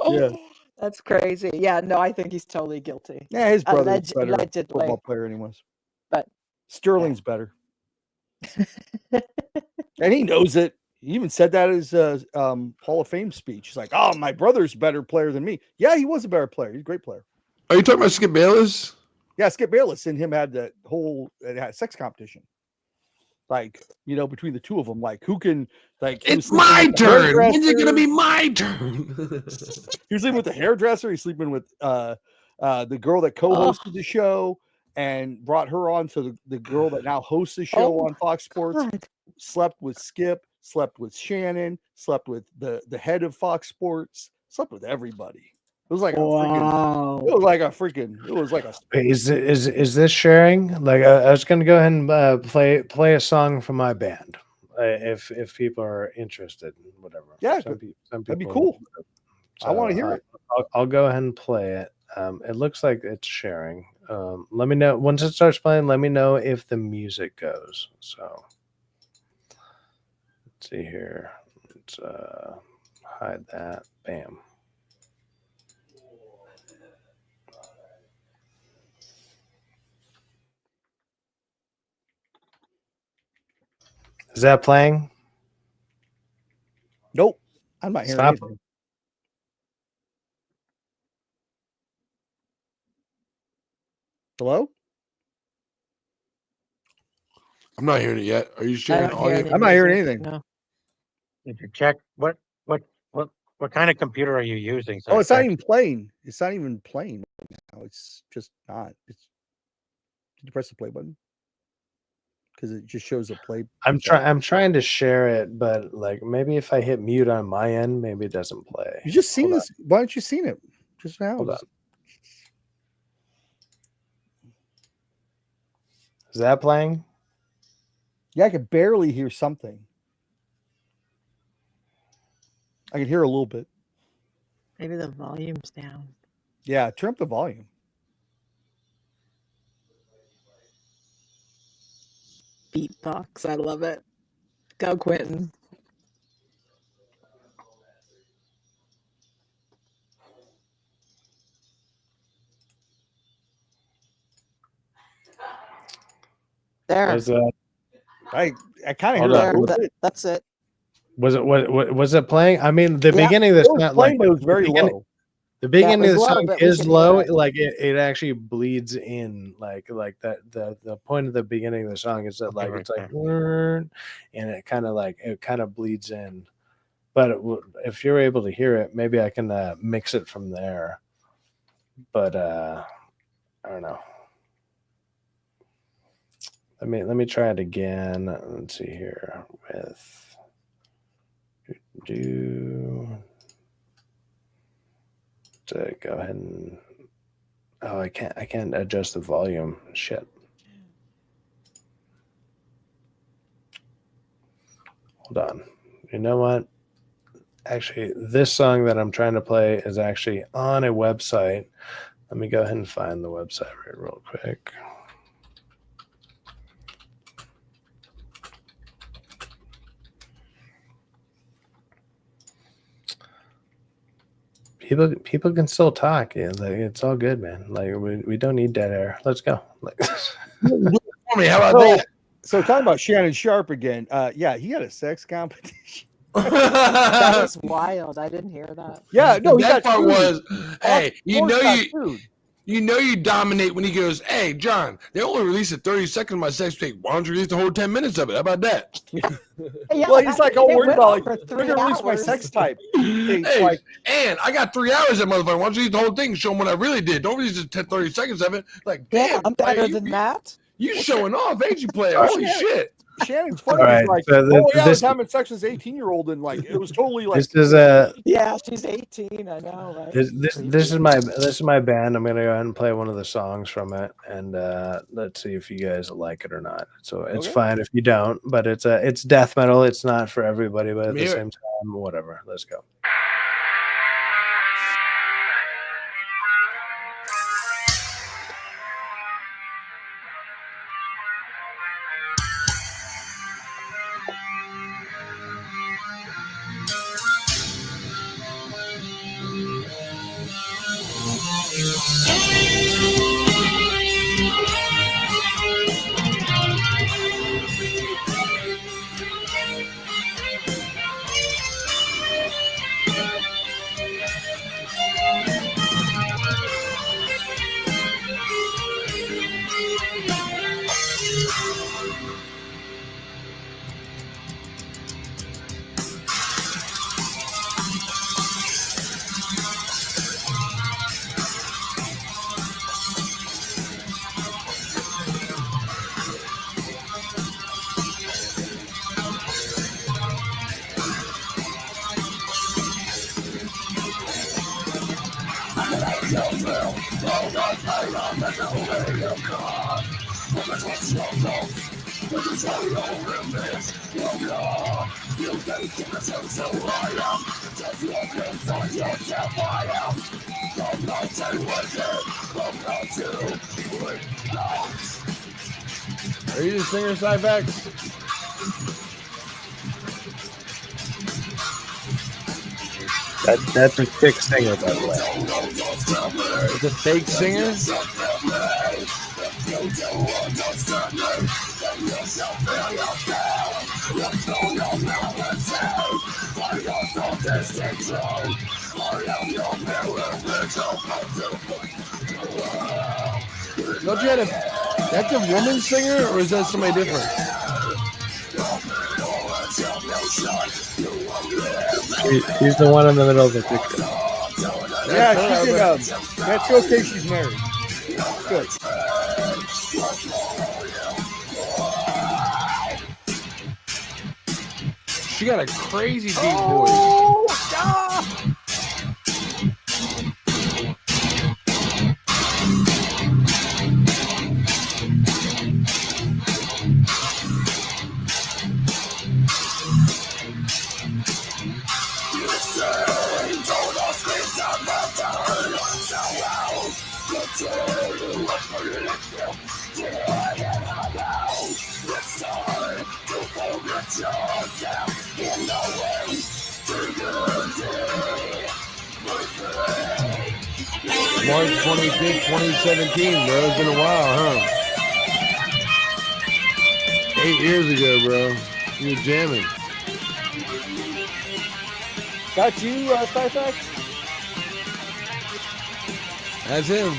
Yeah. That's crazy. Yeah, no, I think he's totally guilty. Yeah, his brother's better Allegedly. football player, anyways. But Sterling's better, and he knows it. He even said that as Hall of Fame speech. He's like, "Oh, my brother's a better player than me." Yeah, he was a better player. He's a great player. Are you talking about Skip Bayless? Yeah, Skip Bayless and him had that whole sex competition. Like, you know, between the two of them, like who can it's my turn. When's it gonna be my turn? He's sleeping with the hairdresser. He's sleeping with the girl that co-hosted the show and brought her on to the girl that now hosts the show on Fox Sports. God. Slept with Skip, slept with Shannon, slept with the head of Fox Sports, slept with everybody. It was like it was like a Is this sharing? Like I was going to go ahead and play a song from my band if people are interested, whatever. Yeah, some people, that'd be cool. So I want to hear it. I'll go ahead and play it. It looks like it's sharing. Let me know once it starts playing. Let me know if the music goes. So let's see here. Let's hide that. Bam. Is that playing? Nope. I'm not hearing anything. Hello? I'm not hearing it yet. Are you sharing audio? I'm not hearing anything. No. Did you check what kind of computer are you using? Oh, it's not even playing. It's not even playing right now. It's just not. Did you press the play button? Because it just shows a play. I'm trying to share it, but like maybe if I hit mute on my end, maybe it doesn't play. You just seen this. Why haven't you seen it just now? Hold on. Is that playing? Yeah, I could barely hear something. I can hear a little bit. Maybe the volume's down. Yeah, turn up the volume. Beatbox. I love it. Go, Quentin. There. I kind of hear that a little bit. That's it. Was it what was it playing? I mean, the beginning of this not like was very low. The beginning of the low, song but we is can low. hear it. Like it actually bleeds in. Like that. The point of the beginning of the song is that like it's like, and it kind of bleeds in. But if you're able to hear it, maybe I can mix it from there. But I don't know. Let me try it again. Let's see here with to go ahead and I can't adjust the volume. Shit. Hold on. You know what? Actually, this song that I'm trying to play is actually on a website. Let me go ahead and find the website real quick. People can still talk. Yeah, like, it's all good, man. Like we don't need dead air. Let's go. Like, how about that? So talking about Shannon Sharp again. Yeah, he had a sex competition. That was wild. I didn't hear that. Yeah, no, that part was. Hey, you know you. You know you dominate when he goes, "Hey, John, they only released a 30 seconds of my sex tape. Why don't you release the whole 10 minutes of it? How about that?" Yeah, Well, he's like, "Oh, it worried went about on like, for they're 3 gonna release my hours. sex tape." Hey, Like, and I got 3 hours of that motherfucker. Why don't you release the whole thing? Show them what I really did. Don't release just 10, 30 seconds of it. Like, Yeah, damn, I'm better player, than that. you showing off, ain't you, player? Well, Holy shit. Shannon's All funny. right, He's like, so "Oh yeah, I was this having sex with this 18-year-old, and like it was totally like." this is a Yeah, she's 18. I know, right? this is my band. I'm gonna go ahead and play one of the songs from it, and let's see if you guys like it or not. So it's Okay. fine if you don't, but it's death metal. It's not for everybody, but at the Hear it. same time, whatever. Let's go. Are you the singer, Cyfax? That's a fake singer, by the way. It's a fake singer? Don't you have that's a woman singer, or is that somebody different? She's the one in the middle of the picture. Yeah, she can. That's okay. She's married. Good. She got a crazy deep voice. Ah! March 25th, 2017, bro. It's been a while, huh? 8 years ago, bro. You were jamming. Got you, Cyfax? That's him.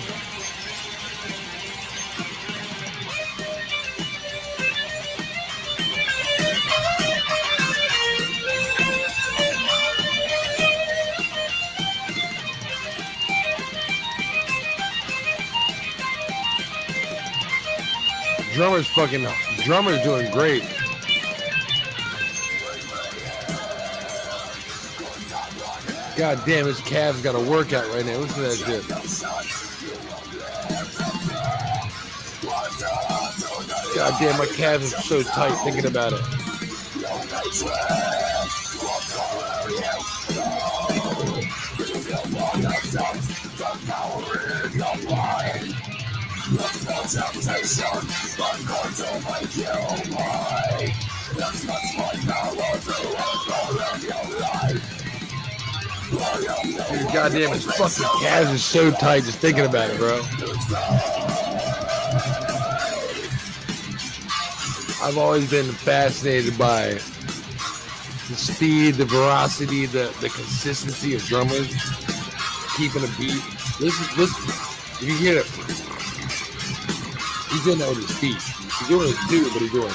Drummer's doing great. God damn, his calves got a workout right now. Listen to that shit. God damn, my calves are so tight thinking about it. Dude, goddamn, his fucking calves are so tight just thinking about it, bro. I've always been fascinated by the speed, the veracity, the consistency of drummers keeping a beat. Listen You can get it. He's doing that with his feet. He's doing it too, but he's doing it.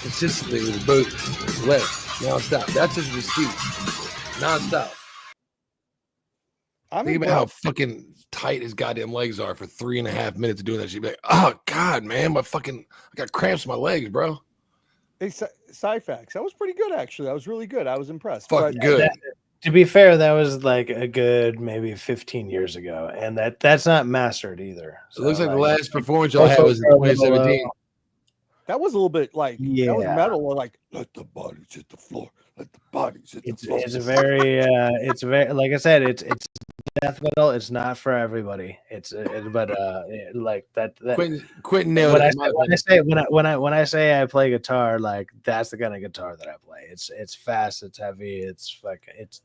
Consistently with both legs. Non-stop. That's just his feet. Non-stop. Think about how fucking tight his goddamn legs are for 3.5 minutes of doing that shit. Be like, oh God, man, I got cramps in my legs, bro. Hey, Cyfax, that was pretty good actually. That was really good. I was impressed. Fucking good. To be fair, that was like a good maybe 15 years ago, and that's not mastered either. So it looks like the last performance y'all had was in 2017. That was a little bit like that was metal, like let the bodies hit the floor. Let the bodies hit the floor. It's very like I said, it's death metal. It's not for everybody. But like that. Quentin nailed it. When I say I play guitar, like that's the kind of guitar that I play. It's fast. It's heavy. It's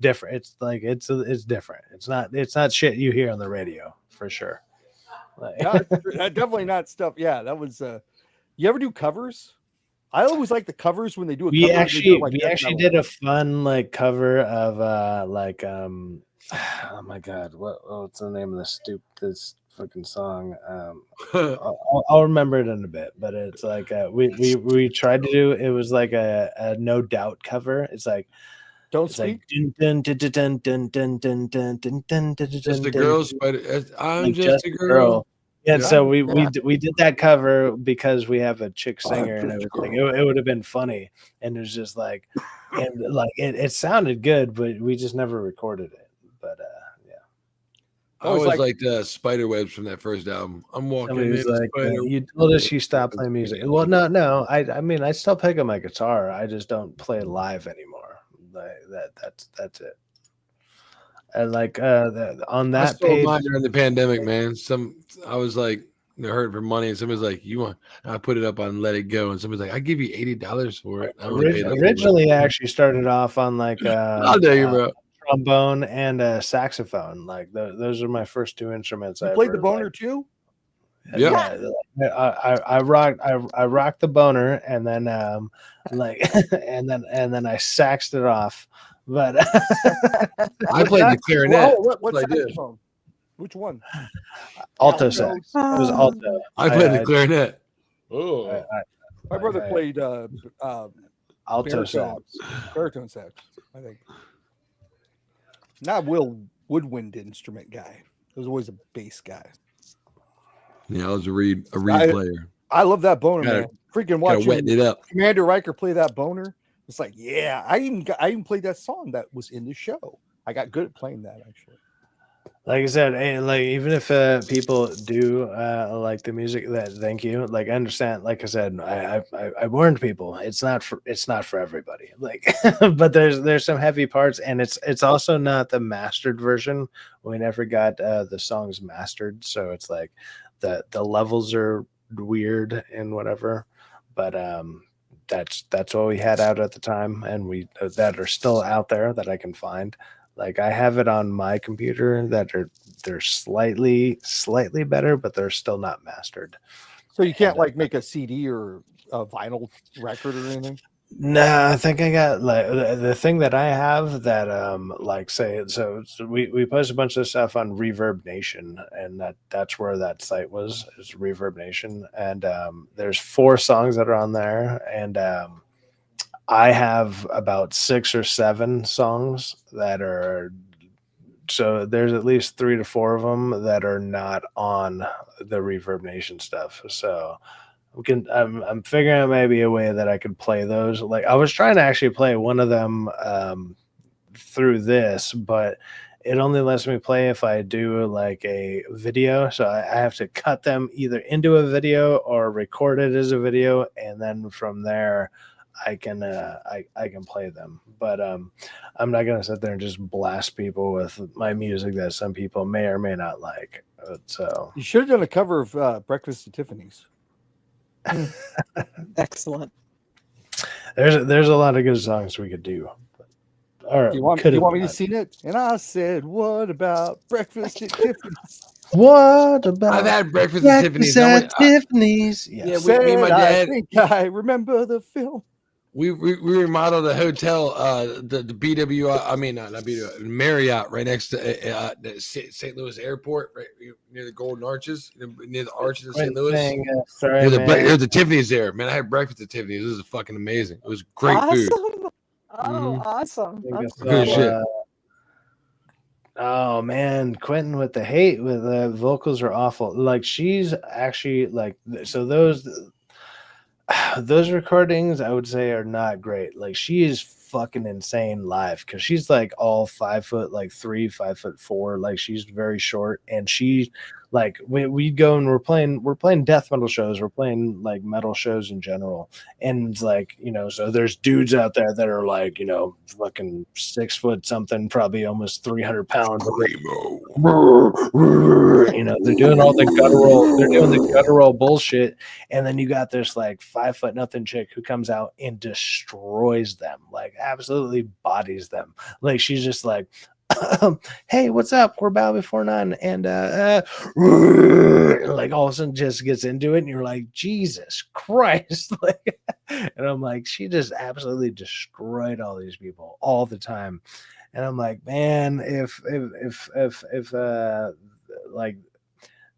different. It's like it's different. It's not shit you hear on the radio for sure. Like, definitely not stuff. Yeah, that was. You ever do covers? I always like the covers when they do a we cover. We actually did a fun like cover of oh my god, what's the name of this fucking song? I'll remember it in a bit, but it's like we tried to do, it was like a No Doubt cover. It's like Don't Speak. Just a girl, I'm just a girl. Yeah, so we did that cover because we have a chick singer, and it would have been funny, and it was just like, and like it sounded good, but we just never recorded it. But yeah, I always liked spider webs from that first album. I'm walking in like, you told us you stopped playing music. Well, no, I mean I still pick up my guitar. I just don't play live anymore. Like that's it. And like on that page during the pandemic, man. I was like hurting for money, and somebody's like, "You want?" I put it up on Let It Go, and somebody's like, "I give you $80 for it." Originally, I actually started off on like I'll tell you, bro. Trombone and a saxophone. Like those are my first two instruments. You played the boner too? Yeah, I rocked the boner, and then like and then I saxed it off. But I played the clarinet. What saxophone? Which one? Alto sax. It was alto. I played the clarinet. Oh, my brother played alto sax, baritone sax. I think. Not Will woodwind instrument guy. It was always a bass guy. Yeah, I was a reed player. I love that boner, man. Freaking watching it up. Commander Riker play that boner. It's like, yeah, I even played that song that was in the show. I got good at playing that actually. Like I said, like even if people do like the music, that thank you. Like I understand. Like I said, I warned people. It's not for everybody. Like, but there's some heavy parts, and it's also not the mastered version. We never got the songs mastered, so it's like the levels are weird and whatever. But that's what we had out at the time, and we that are still out there that I can find. Like I have it on my computer that they're slightly better, but they're still not mastered. So you can't like make a CD or a vinyl record or anything? Nah, I think I got like the thing that I have that like say so we post a bunch of stuff on Reverb Nation, and that's where that site was, is Reverb Nation, and there's 4 songs that are on there, and I have about 6 or 7 songs that are, so there's at least 3 to 4 of them that are not on the Reverb Nation stuff. So I'm figuring out maybe a way that I could play those. Like I was trying to actually play one of them through this, but it only lets me play if I do like a video. So I have to cut them either into a video or record it as a video, and then from there I can play them. But I'm not gonna sit there and just blast people with my music that some people may or may not like. So you should have done a cover of Breakfast at Tiffany's. Excellent. There's a lot of good songs we could do. Or do you want me to sing it? And I said, "What about Breakfast at Tiffany's?" What about? I've had breakfast at Tiffany's. Tiffany's. Yeah, me and my dad. I think I remember the film. We remodeled a hotel, the BWI. I mean, not BWI, Marriott, right next to the St. Louis Airport, right near the Golden Arches, near the arches of St. Louis. Saying, sorry, There's the Tiffany's there, man. I had breakfast at Tiffany's. This is fucking amazing. It was great food. Oh, awesome. Good shit. Oh man, Quentin with the hate with the vocals are awful. Like she's actually like so those recordings I would say are not great. Like she is fucking insane live because she's like all 5'3", 5'4". Like she's very short and she like we go and we're playing death metal shows, we're playing like metal shows in general, and it's like, you know, so there's dudes out there that are like, you know, fucking 6 foot something, probably almost 300 pounds. You know, they're doing all the guttural, they're doing the guttural bullshit, and then you got this like 5 foot nothing chick who comes out and destroys them, like absolutely bodies them. Like she's just like, hey, what's up? We're Bow Before None, and like all of a sudden just gets into it, and you're like, Jesus Christ! Like, and I'm like, she just absolutely destroyed all these people all the time, and I'm like, man, if like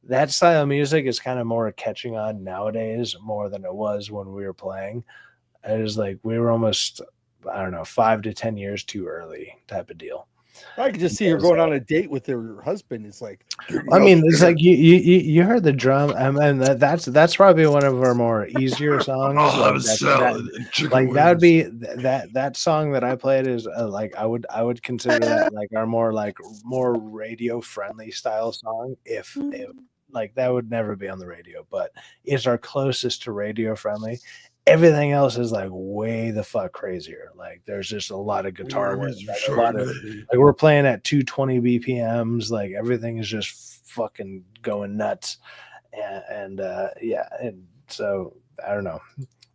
that style of music is kind of more catching on nowadays more than it was when we were playing. It was like we were almost, I don't know, 5 to 10 years too early type of deal. I could just see her going on a date with her husband. It's like, I mean, it's like you heard the drum. I mean, that's probably one of our more easier songs. I'll have a salad and chicken that would be wings. that song that I played is like I would consider that like our more radio friendly style song. If like that would never be on the radio, but it's our closest to radio friendly. Everything else is like way the fuck crazier. Like there's just a lot of guitar work, like, a lot of, like we're playing at 220 BPMs. Like everything is just fucking going nuts, and yeah, and so I don't know.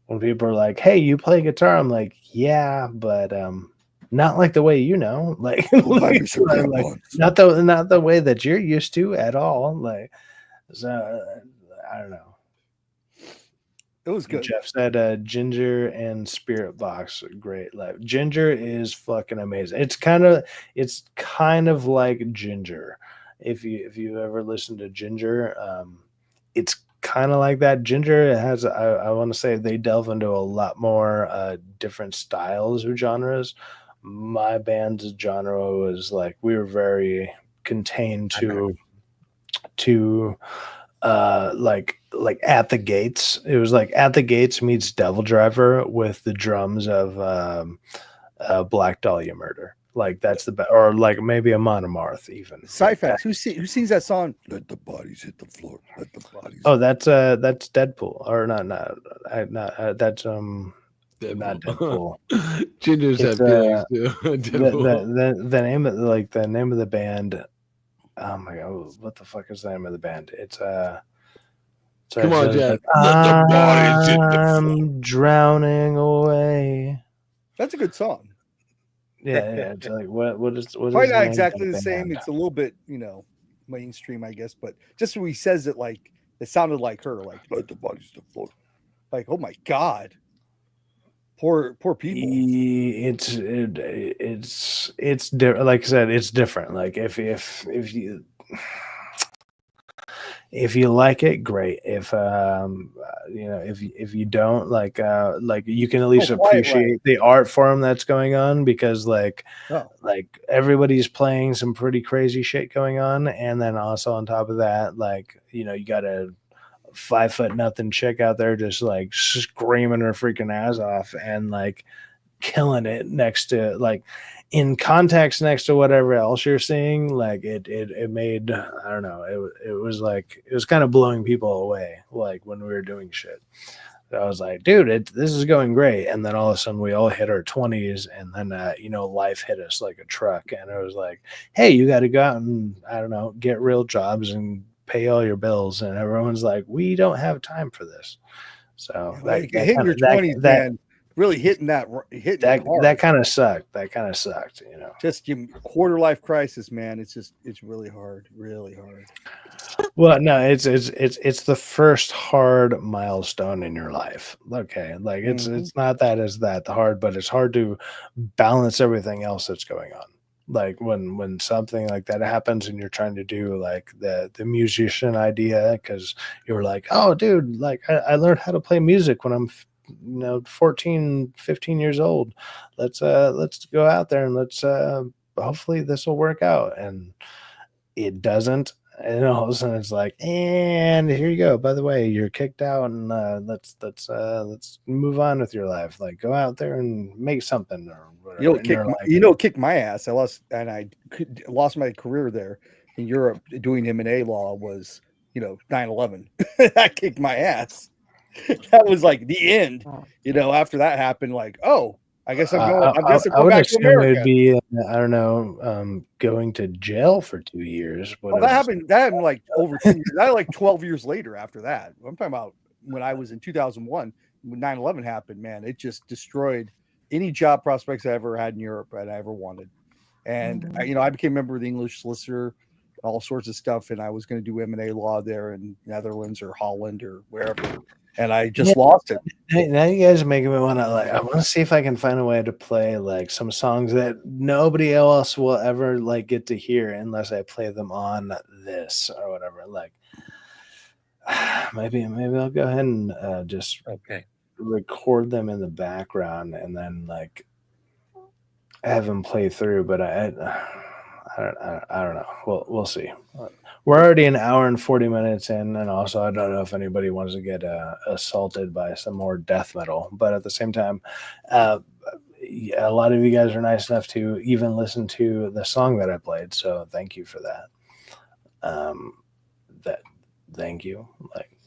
When people are like, "Hey, you play guitar?" I'm like, "Yeah, but not like the way you know, like, like not the way that you're used to at all." Like, so I don't know. It was good. Jeff said Ginger and Spirit Box, great live. Ginger is fucking amazing. It's kind of like Ginger. If you ever listen to Ginger, it's kind of like that. Ginger has, I want to say, they delve into a lot more different styles or genres. My band's genre was like we were very contained to like At the Gates. It was like At the Gates meets Devil Driver with the drums of Black Dahlia Murder. Like that's the best, or like maybe a Monomarth even. Syphax, who sings that song? Let the bodies hit the floor. Let the bodies. Oh, that's Deadpool, or not that's Deadpool. Not Deadpool. Gingers have feelings too. The name of the name of the band. Oh my god, what the fuck is the name of the band? It's come on, Jack. I'm drowning away. That's a good song. Yeah. It's like what is probably not exactly the same. It's a little bit, you know, mainstream, I guess, but just when he says it, like it sounded like her, like let the bodies to floor. Like, oh my god. Poor people. It's different. Like I said, it's different. Like if you like it, great. If you know, if you don't like you can at least appreciate the art form that's going on, because like everybody's playing some pretty crazy shit going on, and then also on top of that, like, you know, you got a 5 foot nothing chick out there just like screaming her freaking ass off and like killing it next to, like, in context next to whatever else you're seeing. Like it made, I don't know, it was like, it was kind of blowing people away, like when we were doing shit. So I was like, dude, this is going great. And then all of a sudden we all hit our 20s, and then you know, life hit us like a truck, and it was like, hey, you got to go out and, I don't know, get real jobs and pay all your bills. And everyone's like, we don't have time for this. So hit your 20s, man. really hitting that hard. kind of sucked. That kind of sucked, you know. Just quarter life crisis, man. It's really hard, really hard. Well, no, it's the first hard milestone in your life. Okay, like it's not that as that hard, but it's hard to balance everything else that's going on. Like when something like that happens and you're trying to do like the musician idea, because you're like, oh dude, like I learned how to play music when I'm 14 15 years old. Let's go out there and let's hopefully this will work out. And it doesn't, and all of a sudden it's like, and here you go, by the way, you're kicked out, and let's move on with your life. Like, go out there and make something or whatever. Kick my ass. I lost my career there in Europe doing M&A law was 9/11. I kicked my ass. That was like the end. After that happened, like, oh, I guess I'm going. I would back to assume America. it'd be, I don't know, going to jail for 2 years. Well, that happened like over 2 years. That like 12 years later after that. I'm talking about when I was in 2001, when 9/11 happened, man, it just destroyed any job prospects I ever had in Europe that I ever wanted. And I became a member of the English solicitor, all sorts of stuff. And I was going to do M&A law there in Netherlands or Holland or wherever. And I just lost it. Now you guys are making me want to I want to see if I can find a way to play like some songs that nobody else will ever like get to hear unless I play them on this or whatever. Like maybe I'll go ahead and just record them in the background and then like have them play through. But I don't know. We'll see. We're already an hour and 40 minutes in, and also I don't know if anybody wants to get assaulted by some more death metal. But at the same time, a lot of you guys are nice enough to even listen to the song that I played, so thank you for that. Thank you. Like,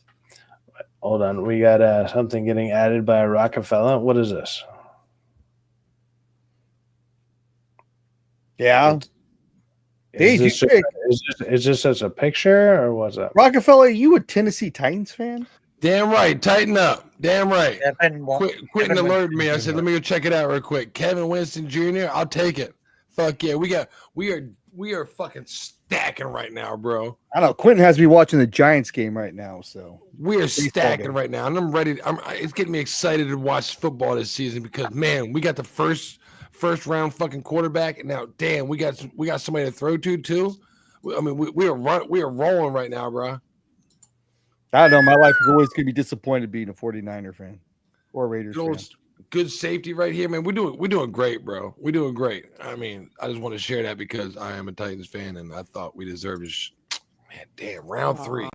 hold on, we got something getting added by Rockefeller. What is this? Yeah. Is this just a picture or what's up? Rockefeller, you a Tennessee Titans fan? Damn right. Tighten up. Damn right. Quentin alerted me. I said, let me go check it out real quick. Kevin Winston Jr., I'll take it. Fuck yeah. We are fucking stacking right now, bro. I know. Quentin has me watching the Giants game right now. So we are stacking right now. And I'm ready. It's getting me excited to watch football this season because, man, we got the first round fucking quarterback, and now damn, we got somebody to throw to too. I mean, we are rolling right now, bro. I don't know. My life is always gonna be disappointed being a 49er fan or Raiders fan. Good safety right here, man. We're doing great, bro. We're doing great. I mean, I just want to share that because I am a Titans fan, and I thought we deserved it. Man, damn, round 3,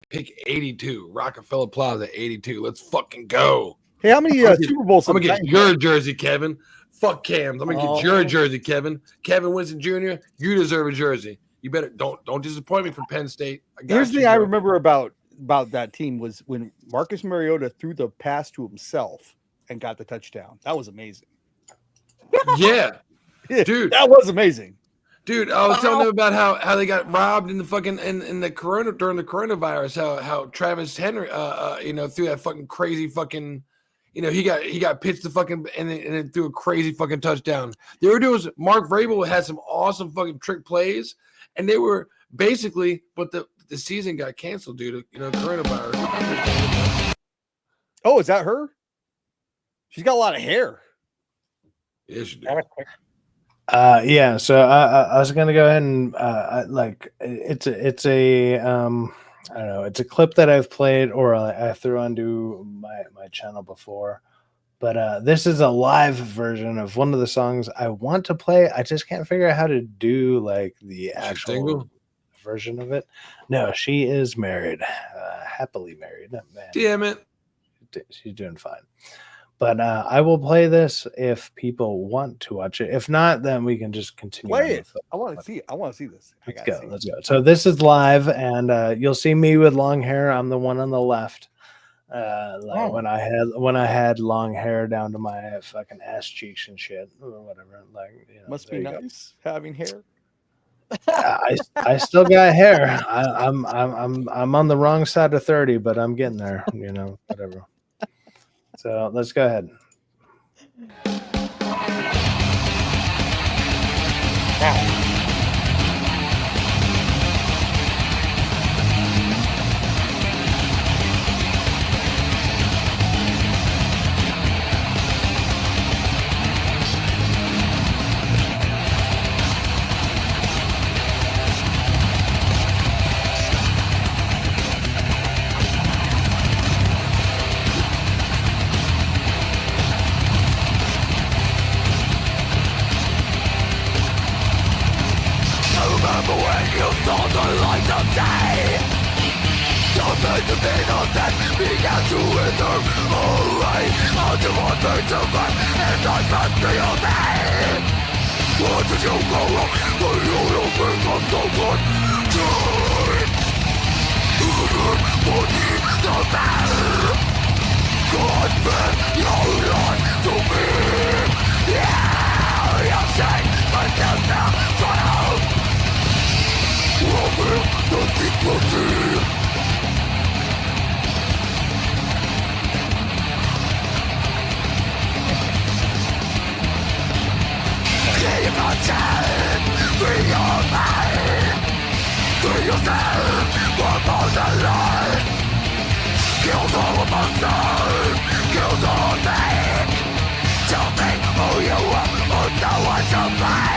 pick 82, Rockefeller Plaza, 82. Let's fucking go. Hey, how many Super Bowls? I'm gonna get your jersey, Kevin. Fuck Cam's. I'm gonna get your jersey, Kevin. Kevin Winston Jr., you deserve a jersey. You better don't disappoint me from Penn State. Here's the thing I remember about that team was when Marcus Mariota threw the pass to himself and got the touchdown. That was amazing. Yeah. Dude. That was amazing. Dude, I was telling them about how they got robbed in the fucking in the during the coronavirus, how Travis Henry threw that fucking crazy fucking he got pitched the fucking and then threw a crazy fucking touchdown. They were doing Mark Vrabel had some awesome fucking trick plays, and they were basically, but the season got canceled due to coronavirus. Oh, is that her? She's got a lot of hair. Yeah, she did. Yeah. So I was gonna go ahead and it's a I don't know. It's a clip that I've played or I threw onto my channel before, but this is a live version of one of the songs I want to play. I just can't figure out how to do like the actual version of it. No, she is married, happily married. Man, damn it, she's doing fine. But I will play this if people want to watch it. If not, then we can just continue. Play it. I want to see it. I want to see this. Let's go. So this is live, and you'll see me with long hair. I'm the one on the left. When I had long hair down to my fucking ass cheeks and shit or whatever. Must be nice having hair. I still got hair. I'm on the wrong side of 30, but I'm getting there. Whatever. So let's go ahead. Remember when you saw the light of day? Something the middle that began to wither away. Until one burns of life and I must be obeyed. What did you go wrong? The you become so good. Body the man. God bring your life to me. Yeah, you say, but there's no trial. Reveal the secrecy. Keep on saying, free your mind. Free yourself from the lie. Kill the monster. Kill the man. Tell me who you are or know what to buy.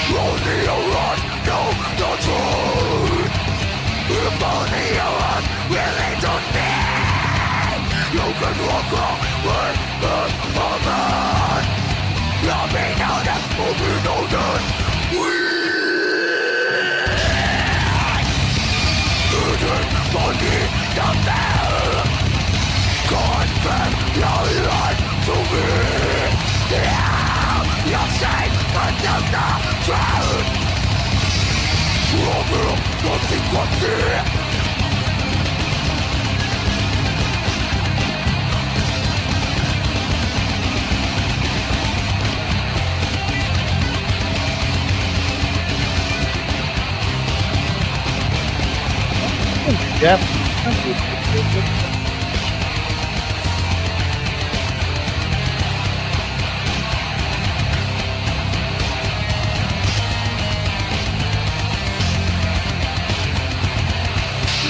Only a run, no, the truth. If only a run, really don't need. You can walk wrong with the woman. You'll be noted, will be noted. Hidden beneath the veil. Confess your life to me. Yeah, you're safe, but there's no truth. Reveal the secrecy. Jeff.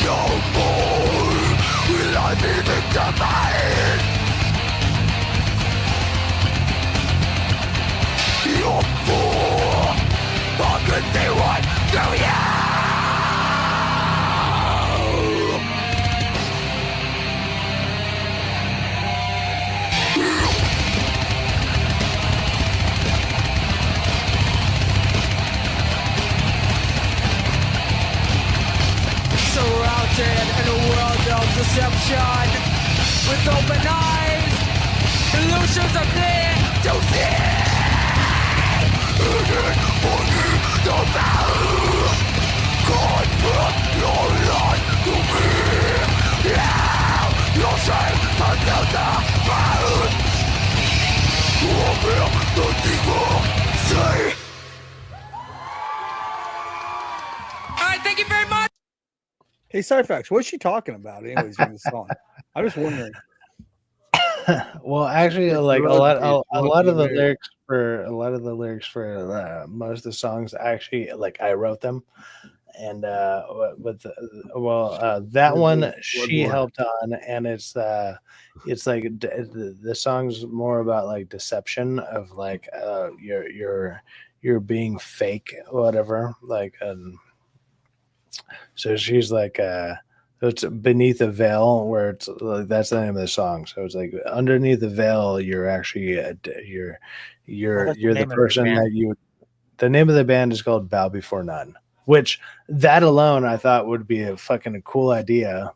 No more will I be victimized. You're fool. I can see what do you? Surrounded in a world of deception, with open eyes, illusions are clear to see. Hidden beneath the veil. God brought your life to me. Yeah, you're safe until the ground. Reveal the secret. Alright, thank you very much. Hey, Cyfax, what's she talking about anyways in the song? I'm just wondering. Well, actually, It's like drugs, a lot of the man. lyrics for most of the songs, actually, like I wrote them, and that one she Bloodborne. helped on, and it's like the song's more about like deception of like you're being fake, whatever, like so she's like it's beneath a veil, where it's like, that's the name of the song. So it's like underneath the veil, you're actually What's you're the name of your person band? that you. The name of the band is called Bow Before None, which that alone I thought would be a fucking cool idea,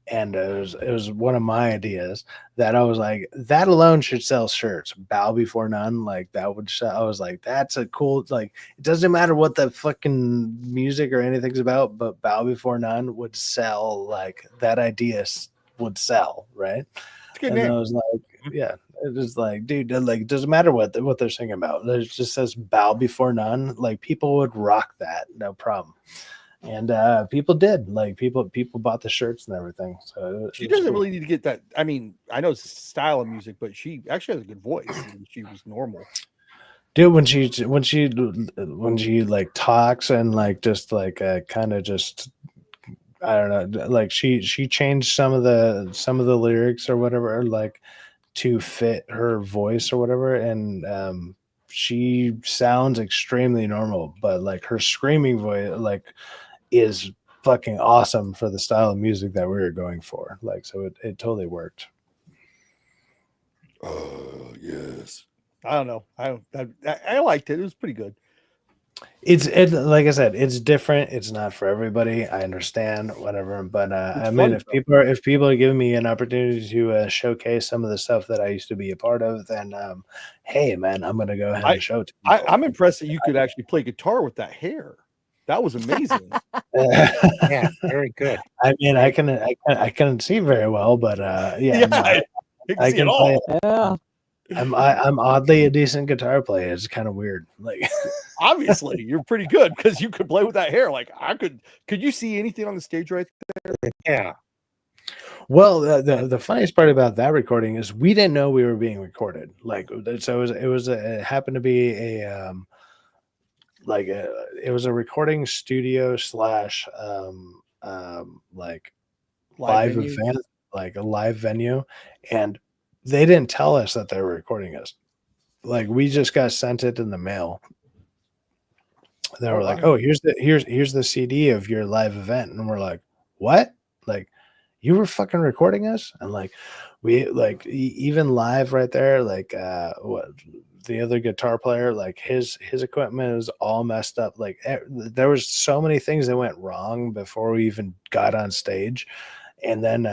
and it was one of my ideas that I was like, that alone should sell shirts. Bow Before None, like that would sell. I was like, that's a cool, like, it doesn't matter what the fucking music or anything's about, but Bow Before None would sell. Like that idea would sell, right? It's a good And name. I was like, yeah, it was like, dude, like it doesn't matter what they're singing about. It just says Bow Before None. Like people would rock that, no problem. and people did, like, people bought the shirts and everything. So she doesn't really need to get that. I mean, I know it's a style of music, but she actually has a good voice. And she was normal. Dude, when she like talks and like just like kind of just, I don't know, like she changed some of the lyrics or whatever, like to fit her voice or whatever, and she sounds extremely normal, but like her screaming voice like is fucking awesome for the style of music that we were going for. Like, so it totally worked. Yes. I don't know. I liked it. It was pretty good. It's like I said, it's different. It's not for everybody. I understand, whatever. But I mean, if people are giving me an opportunity to showcase some of the stuff that I used to be a part of, then hey, man, I'm gonna go ahead and show it to people. I'm impressed that you could actually play guitar with that hair. That was amazing. Yeah, very good. I mean, I can see very well, but yeah, I can play. Yeah. I'm oddly a decent guitar player. It's kind of weird. Like, obviously, you're pretty good because you could play with that hair. Like, I could. Could you see anything on the stage right there? Yeah. Well, the funniest part about that recording is we didn't know we were being recorded. Like, so it happened to be a it was a recording studio slash like live event, like a live venue, and they didn't tell us that they were recording us. Like, we just got sent it in the mail. They were like, "Oh, here's the CD of your live event," and we're like, "What? Like, you were fucking recording us?" And like, we like even live right there, like what the other guitar player, like his equipment is all messed up. Like, there was so many things that went wrong before we even got on stage, and then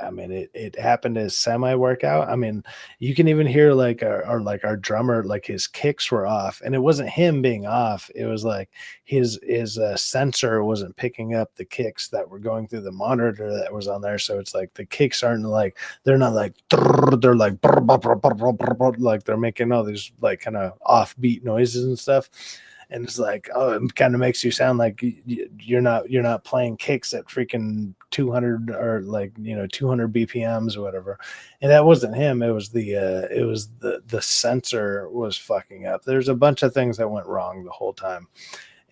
I mean, it happened to semi workout. I mean, you can even hear like our drummer, like his kicks were off, and it wasn't him being off. It was like his sensor wasn't picking up the kicks that were going through the monitor that was on there. So it's like the kicks aren't like, they're not like, they're like like they're making all these like kind of offbeat noises and stuff. And it's like, oh, it kind of makes you sound like you're not playing kicks at freaking 200 or like 200 BPMs or whatever. And that wasn't him. It was the sensor was fucking up. There's a bunch of things that went wrong the whole time,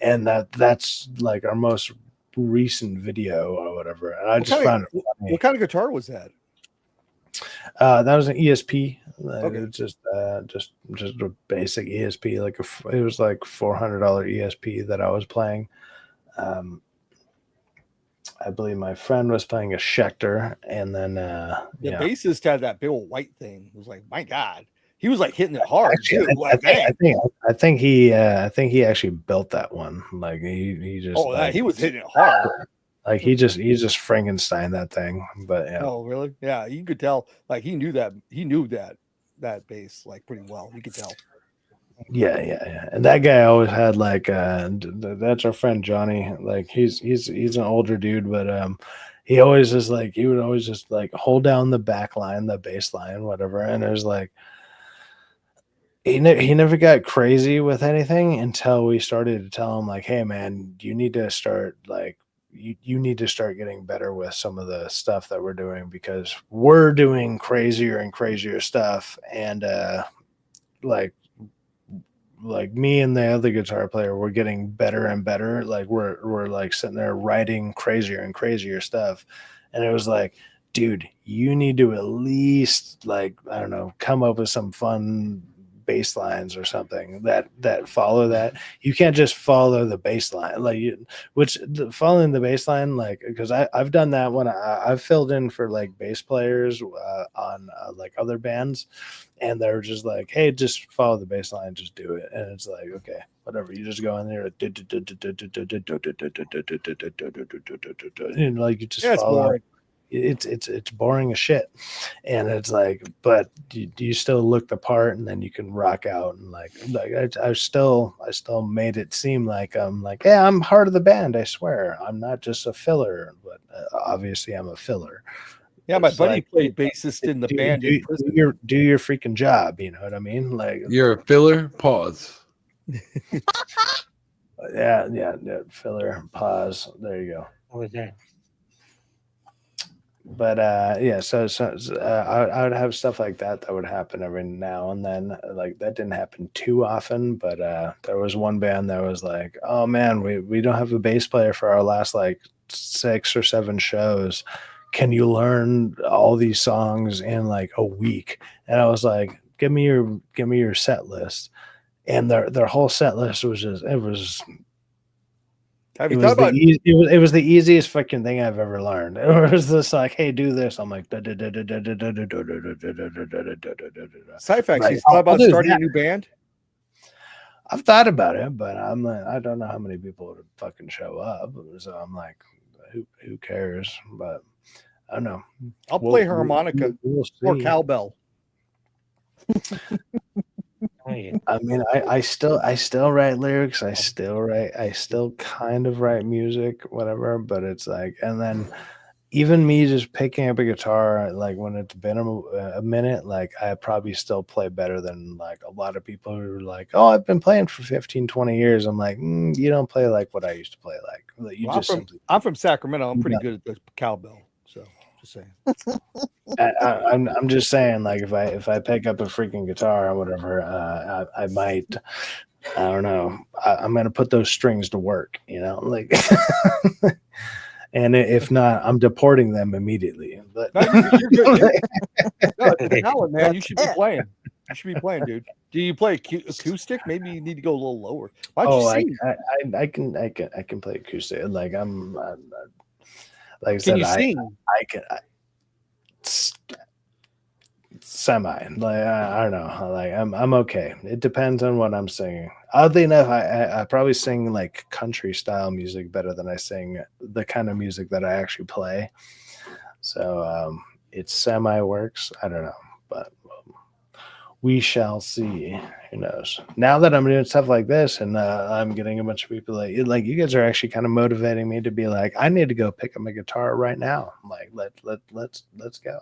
and that's like our most recent video or whatever. And I just found it funny. What kind of guitar was that? That was an ESP. Okay. It was just a basic ESP. Like it was like $400 ESP that I was playing. I believe my friend was playing a Schecter, and then the bassist had that big old white thing. It was like, my God, he was like hitting it hard. Actually, I think he actually built that one. Like he just he was hitting it hard. Like he just Frankenstein that thing. But yeah. Oh, really? Yeah, you could tell. Like he knew that bass like pretty well. You could tell. Yeah. And that guy always had like that's our friend Johnny. Like he's an older dude, but he always just like he would always just like hold down the back line, the bass line, whatever. And it was like he never got crazy with anything until we started to tell him like, hey man, you need to start like you need to start getting better with some of the stuff that we're doing, because we're doing crazier and crazier stuff. And like me and the other guitar player, we're getting better and better. Like we're like sitting there writing crazier and crazier stuff. And it was like, dude, you need to at least like, I don't know, come up with some fun bass lines or something that follow that. You can't just follow the bass line, like following the bass line, like, because I've done that when I've filled in for like bass players on like other bands, and they're just like, hey, just follow the bass line, just do it. And it's like, okay, whatever, you just go in there and like you just follow. It's boring as shit. And it's like, but you still look the part, and then you can rock out. And like I still made it seem like I'm like, yeah, I'm part of the band, I swear, I'm not just a filler. But obviously I'm a filler. Yeah, my buddy played bassist in the band. Do your freaking job, you know what I mean? Like, you're a filler. Pause. Yeah. Filler. Pause. There you go. What was that? But yeah, I would have stuff like that would happen every now and then. Like that didn't happen too often, but there was one band that was like, oh man, we don't have a bass player for our last like 6 or 7 shows. Can you learn all these songs in like a week? And I was like, give me your set list. And their whole set list was just Have you thought about it was the easiest fucking thing I've ever learned. It was just like, hey, do this. I'm like, Cyphex, you thought about starting a new band? I've thought about it, but I'm like, I don't know how many people would fucking show up. So I'm like, who cares? But I don't know. I'll play harmonica or cowbell. I mean, I still write lyrics. I still kind of write music, whatever. But it's like, and then even me just picking up a guitar, like when it's been a minute, like I probably still play better than like a lot of people who are like, oh, I've been playing for 15, 20 years. I'm like, you don't play like what I used to play like. You I'm from Sacramento. I'm pretty good at the cowbell. So just saying. I'm just saying, like if I pick up a freaking guitar or whatever, I might, I don't know, I'm gonna put those strings to work, like. And if not, I'm deporting them immediately. But you're good. No, man, you should be playing. You should be playing, dude. Do you play acoustic? Maybe you need to go a little lower. Why don't you sing? I can play acoustic. Like I'm like I Can said, you sing? I can semi. Like I don't know. Like I'm okay. It depends on what I'm singing. Oddly enough, I probably sing like country style music better than I sing the kind of music that I actually play. So it semi works. I don't know, but we shall see. Who knows? Now that I'm doing stuff like this, and I'm getting a bunch of people like you guys are actually kind of motivating me to be like, I need to go pick up my guitar right now. Like let's go.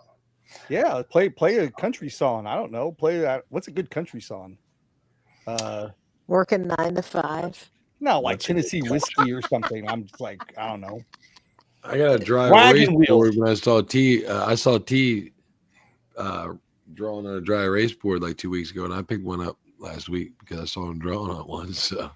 Yeah, play a country song. I don't know. Play that. What's a good country song? Working 9 to 5. No, like Tennessee whiskey or something. I'm just like, I don't know. I got a dry Wagon erase wheel. board when I saw T. I saw T drawing on a dry erase board like 2 weeks ago, and I picked one up last week because I saw him drawing on one. So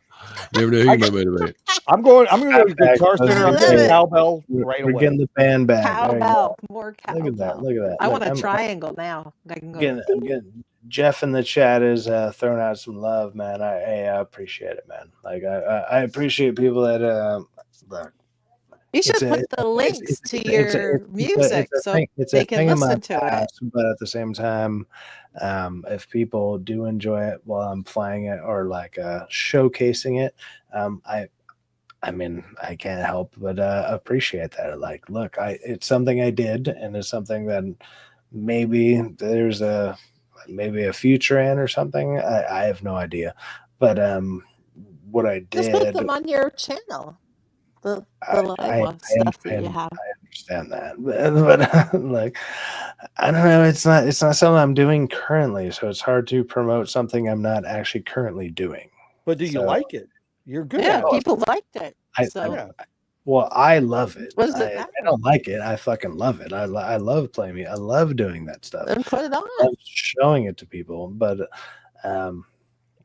never know who you might motivate. I'm going to the Guitar Center. I'm getting cowbell right away. We're getting the band back. Cowbell, more cowbell. Look at that. I want a triangle now. I can go. Again, Jeff in the chat is throwing out some love, man. I appreciate it, man. Like I appreciate people that look. You should put the links to your music so they can listen to it. But at the same time, if people do enjoy it while I'm playing it or like showcasing it, I mean, I can't help but appreciate that. Like, look, it's something I did, and it's something that maybe there's a future in or something. I have no idea, but what I did, just put them on your channel. The live stuff that you have. I understand that, but like, I don't know. It's not something I'm doing currently, so it's hard to promote something I'm not actually currently doing. But do you like it? You're good. Yeah, people liked it. Well, I love it. What does it I matter? don't like it. I fucking love it. I love playing it. I love doing that stuff. Then put it on. I love showing it to people, but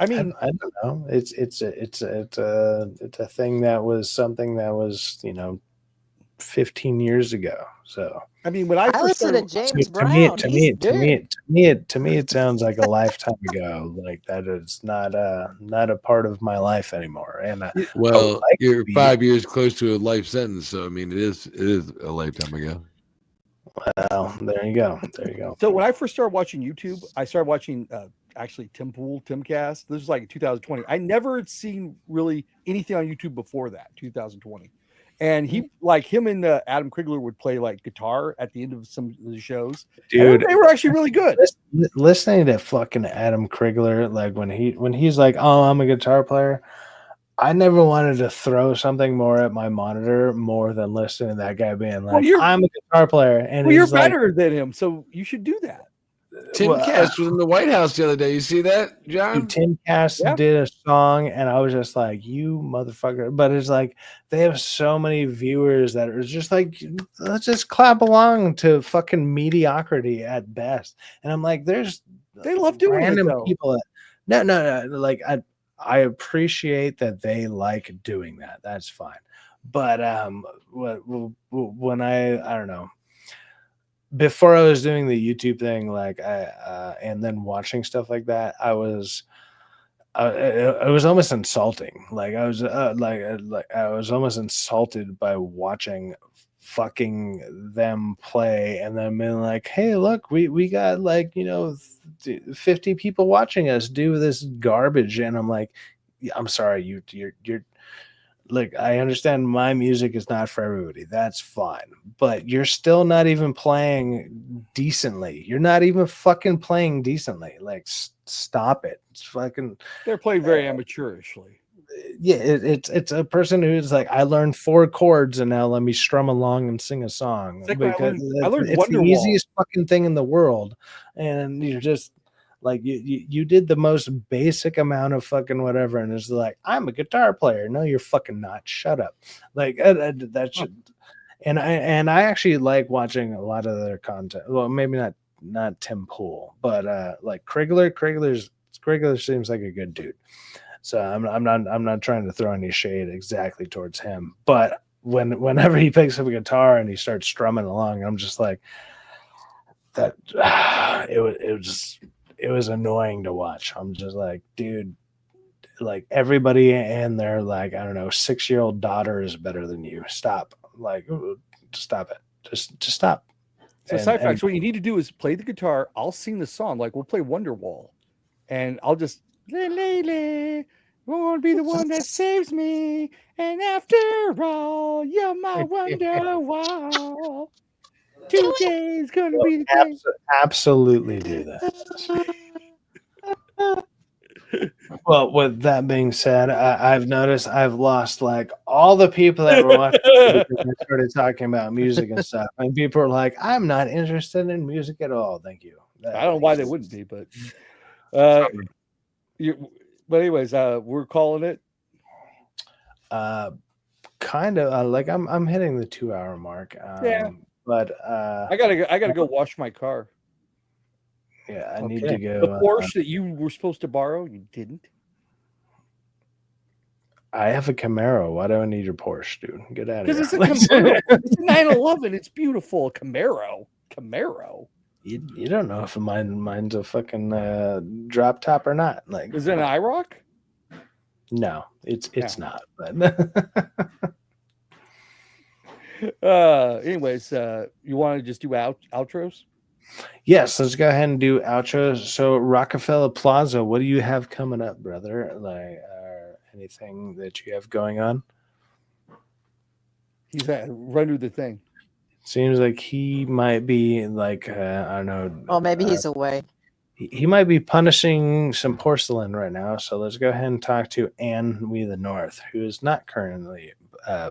I mean, I don't know. It's a thing that was something that was 15 years ago. So I mean, when I first listened to James Brown, to me, it sounds like a lifetime ago. Like that is not a part of my life anymore. And well, you're 5 years close to a life sentence, so I mean, it is a lifetime ago. Well, there you go. So when I first started watching YouTube, I started watching actually Timcast. This was like 2020. I never had seen really anything on YouTube before that, 2020. And he, like him and Adam Krigler would play like guitar at the end of some of the shows. Dude, they were actually really good. Listening to fucking Adam Krigler, like when he's like, "Oh, I'm a guitar player," I never wanted to throw something more at my monitor more than listening to that guy being like, "I'm a guitar player," and you're he's like, better than him, so you should do that. Timcast was in the White House the other day. You see that, John? Timcast did a song, and I was just like, "You motherfucker!" But it's like they have so many viewers that are just like, "Let's just clap along to fucking mediocrity at best." And I'm like, "There's they love doing random it though. people that no. Like I appreciate that they like doing that. That's fine. But when I don't know." Before I was doing the YouTube thing, like and then watching stuff like that, it was almost insulting. Like I was like I was almost insulted by watching fucking them play and then being like, "Hey, look, we got like 50 people watching us do this garbage," and I'm like, "I'm sorry, you're." Look, I understand my music is not for everybody. That's fine. But you're still not even playing decently. You're not even fucking playing decently. Like, stop it. It's fucking. They're playing very amateurishly. Yeah, it's a person who's like, I learned 4 chords and now let me strum along and sing a song. It's like Because I learned it's the Wonderwall. easiest fucking thing in the world. And you're just like you did the most basic amount of fucking whatever, and it's like, I'm a guitar player. No, you're fucking not. Shut up. Like that should. And I actually like watching a lot of their content. Well, maybe not Tim Pool, but like Krigler seems like a good dude. So I'm not trying to throw any shade exactly towards him, but whenever he picks up a guitar and he starts strumming along, I'm just like that. It was annoying to watch. I'm just like, dude, like everybody and their like, I don't know, 6-year-old daughter is better than you. Stop. Like, stop it. Just stop. So Cyphax, what you need to do is play the guitar. I'll sing the song. Like we'll play Wonderwall, and I'll just Lele won't be the one that saves me. And after all, you're my Wonderwall. Today's gonna be the day. Absolutely do that. Well, with that being said, I've noticed I've lost like all the people that were watching because I started talking about music and stuff, and people are like, "I'm not interested in music at all." Thank you. I don't know why they wouldn't be, but but anyways, we're calling it. Kind of like I'm hitting the 2-hour mark. Yeah, but I gotta go wash my car. Yeah, I need to go. The Porsche that you were supposed to borrow, you didn't. I have a Camaro. Why do I need your Porsche, dude? Get out of here. Because it's a Camaro. It's a 911. It's beautiful. Camaro. You don't know if mine's a fucking drop top or not. Like, is it an IROC? No, it's not. But anyways, you want to just do outros? Yes, let's go ahead and do outros. So Rockefeller Plaza, what do you have coming up, brother? Like anything that you have going on? He's run through the thing. Seems like he might be like I don't know. Well, maybe he's away. He might be punishing some porcelain right now. So let's go ahead and talk to Anne We the North, who is not currently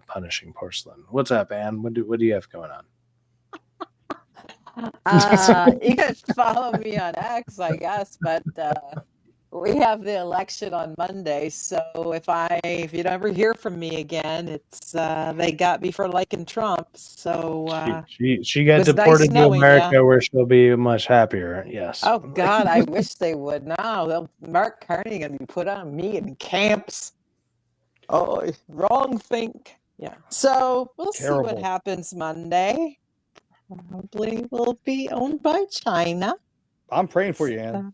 punishing porcelain. What's up, Anne? What do you have going on? You can follow me on X, I guess, but we have the election on Monday, so if you don't ever hear from me again, it's they got me for liking Trump. So she got deported to America, where she'll be much happier. Yes. Oh God, I wish they would. No, Mark Carney gonna be put on me in camps. Oh, wrong think. Yeah. So we'll see what happens Monday. Probably will be owned by China. I'm praying for you, Ann.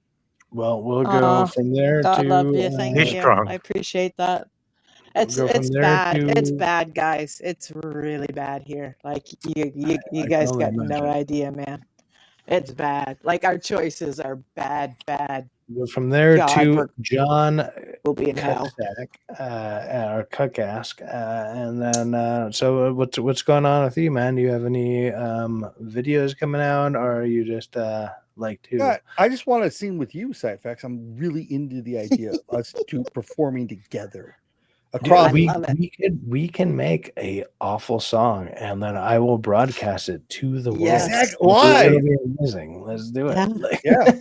Well, we'll go from there God to. Love you. Thank you. I appreciate that. It's bad. It's bad, guys. It's really bad here. Like you guys got no idea, man. It's bad. Like our choices are bad. Go from there to John will be in hell. Or Cuckask, and then so what's going on with you, man? Do you have any videos coming out, or are you just like to? Yeah, I just want to sing with you, Cyphax. I'm really into the idea of us two performing together. across. We can make a awful song and then I will broadcast it to the world. It'll be amazing. Let's do it. Yeah.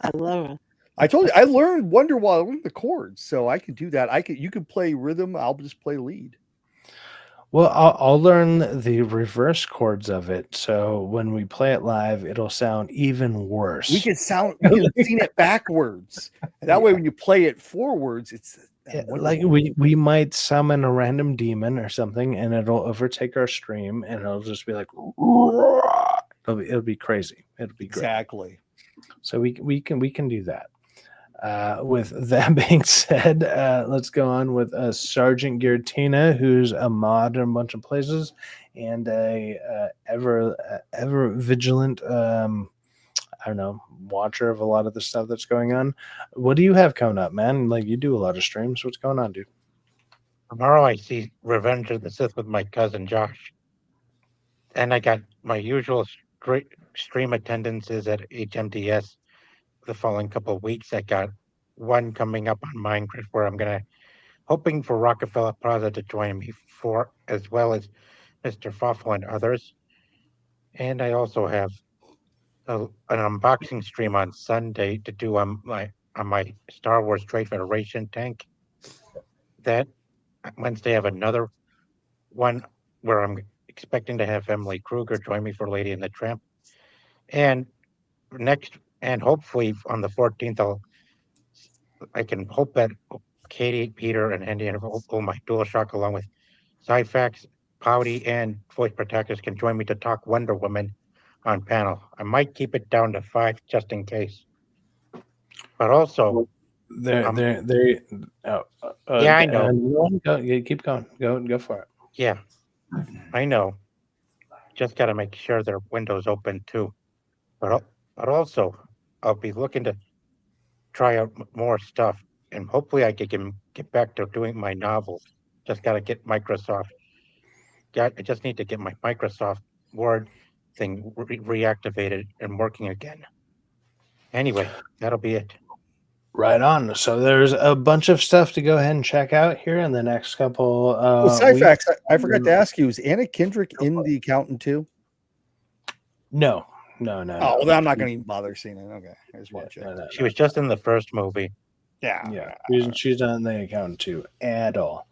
I love it. I told you I learned Wonderwall. I learned the chords, so I could do that. You could play rhythm. I'll just play lead. Well, I'll learn the reverse chords of it, so when we play it live, it'll sound even worse. We can sing it backwards. And that way, when you play it forwards, it's like we might summon a random demon or something, and it'll overtake our stream, and it'll just be like, it'll be crazy. It'll be great. Exactly. So we can do that. With that being said, let's go on with Sergeant Giratina, who's a mod in a bunch of places and a ever vigilant, I don't know, watcher of a lot of the stuff that's going on. What do you have coming up, man? Like, you do a lot of streams. What's going on, dude? Tomorrow I see Revenge of the Sith with my cousin Josh, and I got my usual stream attendances at HMDS. The following couple of weeks, I got one coming up on Minecraft where I'm hoping for Rockefeller Plaza to join me for, as well as Mr. Fawful and others. And I also have an unboxing stream on Sunday to do on my Star Wars Trade Federation tank. That Wednesday I have another one where I'm expecting to have Emily Kruger join me for Lady and the Tramp. And hopefully on the 14th, I can hope that Katie, Peter, and Andy and my DualShock, along with Cyfax, Pouty, and Voice Protectors, can join me to talk Wonder Woman on panel. I might keep it down to 5 just in case. But also, yeah, I know. Keep going. Go for it. Yeah, I know. Just got to make sure their window's open too. But also, I'll be looking to try out more stuff, and hopefully I can get back to doing my novels. Just got to get Microsoft. I just need to get my Microsoft Word thing reactivated and working again. Anyway, that'll be it. Right on. So there's a bunch of stuff to go ahead and check out here in the next couple. Cyfax, I forgot to ask you: is Anna Kendrick in The Accountant too? No. Oh, well, I'm not going to even bother seeing it. Okay, I just want to check. She was just in the first movie. Yeah. She's not in The Accountant too at all.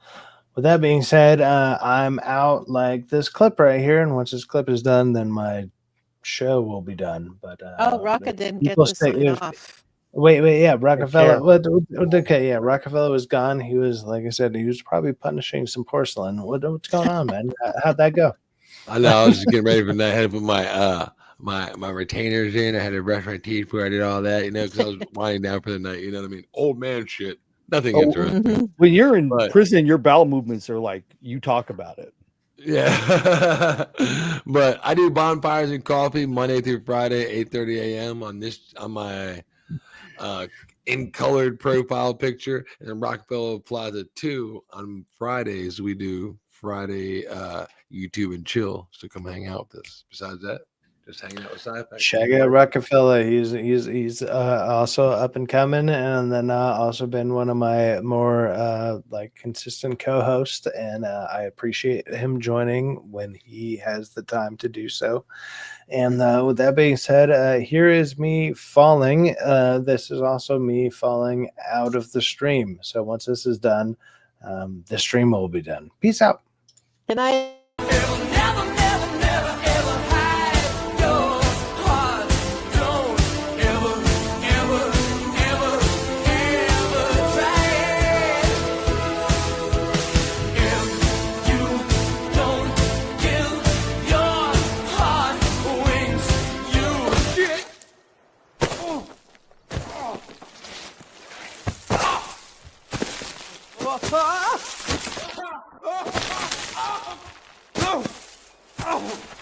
With that being said, I'm out like this clip right here, and once this clip is done, then my show will be done. But Rocca didn't get to sign off. Wait, yeah, Rockefeller. Okay, yeah, Rockefeller was gone. He was, like I said, he was probably punishing some porcelain. What's going on, man? How'd that go? I know. I was just getting ready for that. I had to put my retainers in. I had to brush my teeth before I did all that, because I was winding down for the night. You know what I mean? Old man shit. Nothing interesting. When you're in prison, your bowel movements are like you talk about it. Yeah. But I do bonfires and coffee Monday through Friday, 8:30 a.m. on my in colored profile picture, and Rockefeller Plaza 2 on Fridays. We do Friday YouTube and chill, so come hang out with us. Besides that, just hanging out with Cyfax. Check out Rockefeller. He's also up and coming, and then also been one of my more consistent co-hosts, and I appreciate him joining when he has the time to do so. And with that being said, here is me falling. This is also me falling out of the stream. So once this is done, the stream will be done. Peace out. Good night. Oh!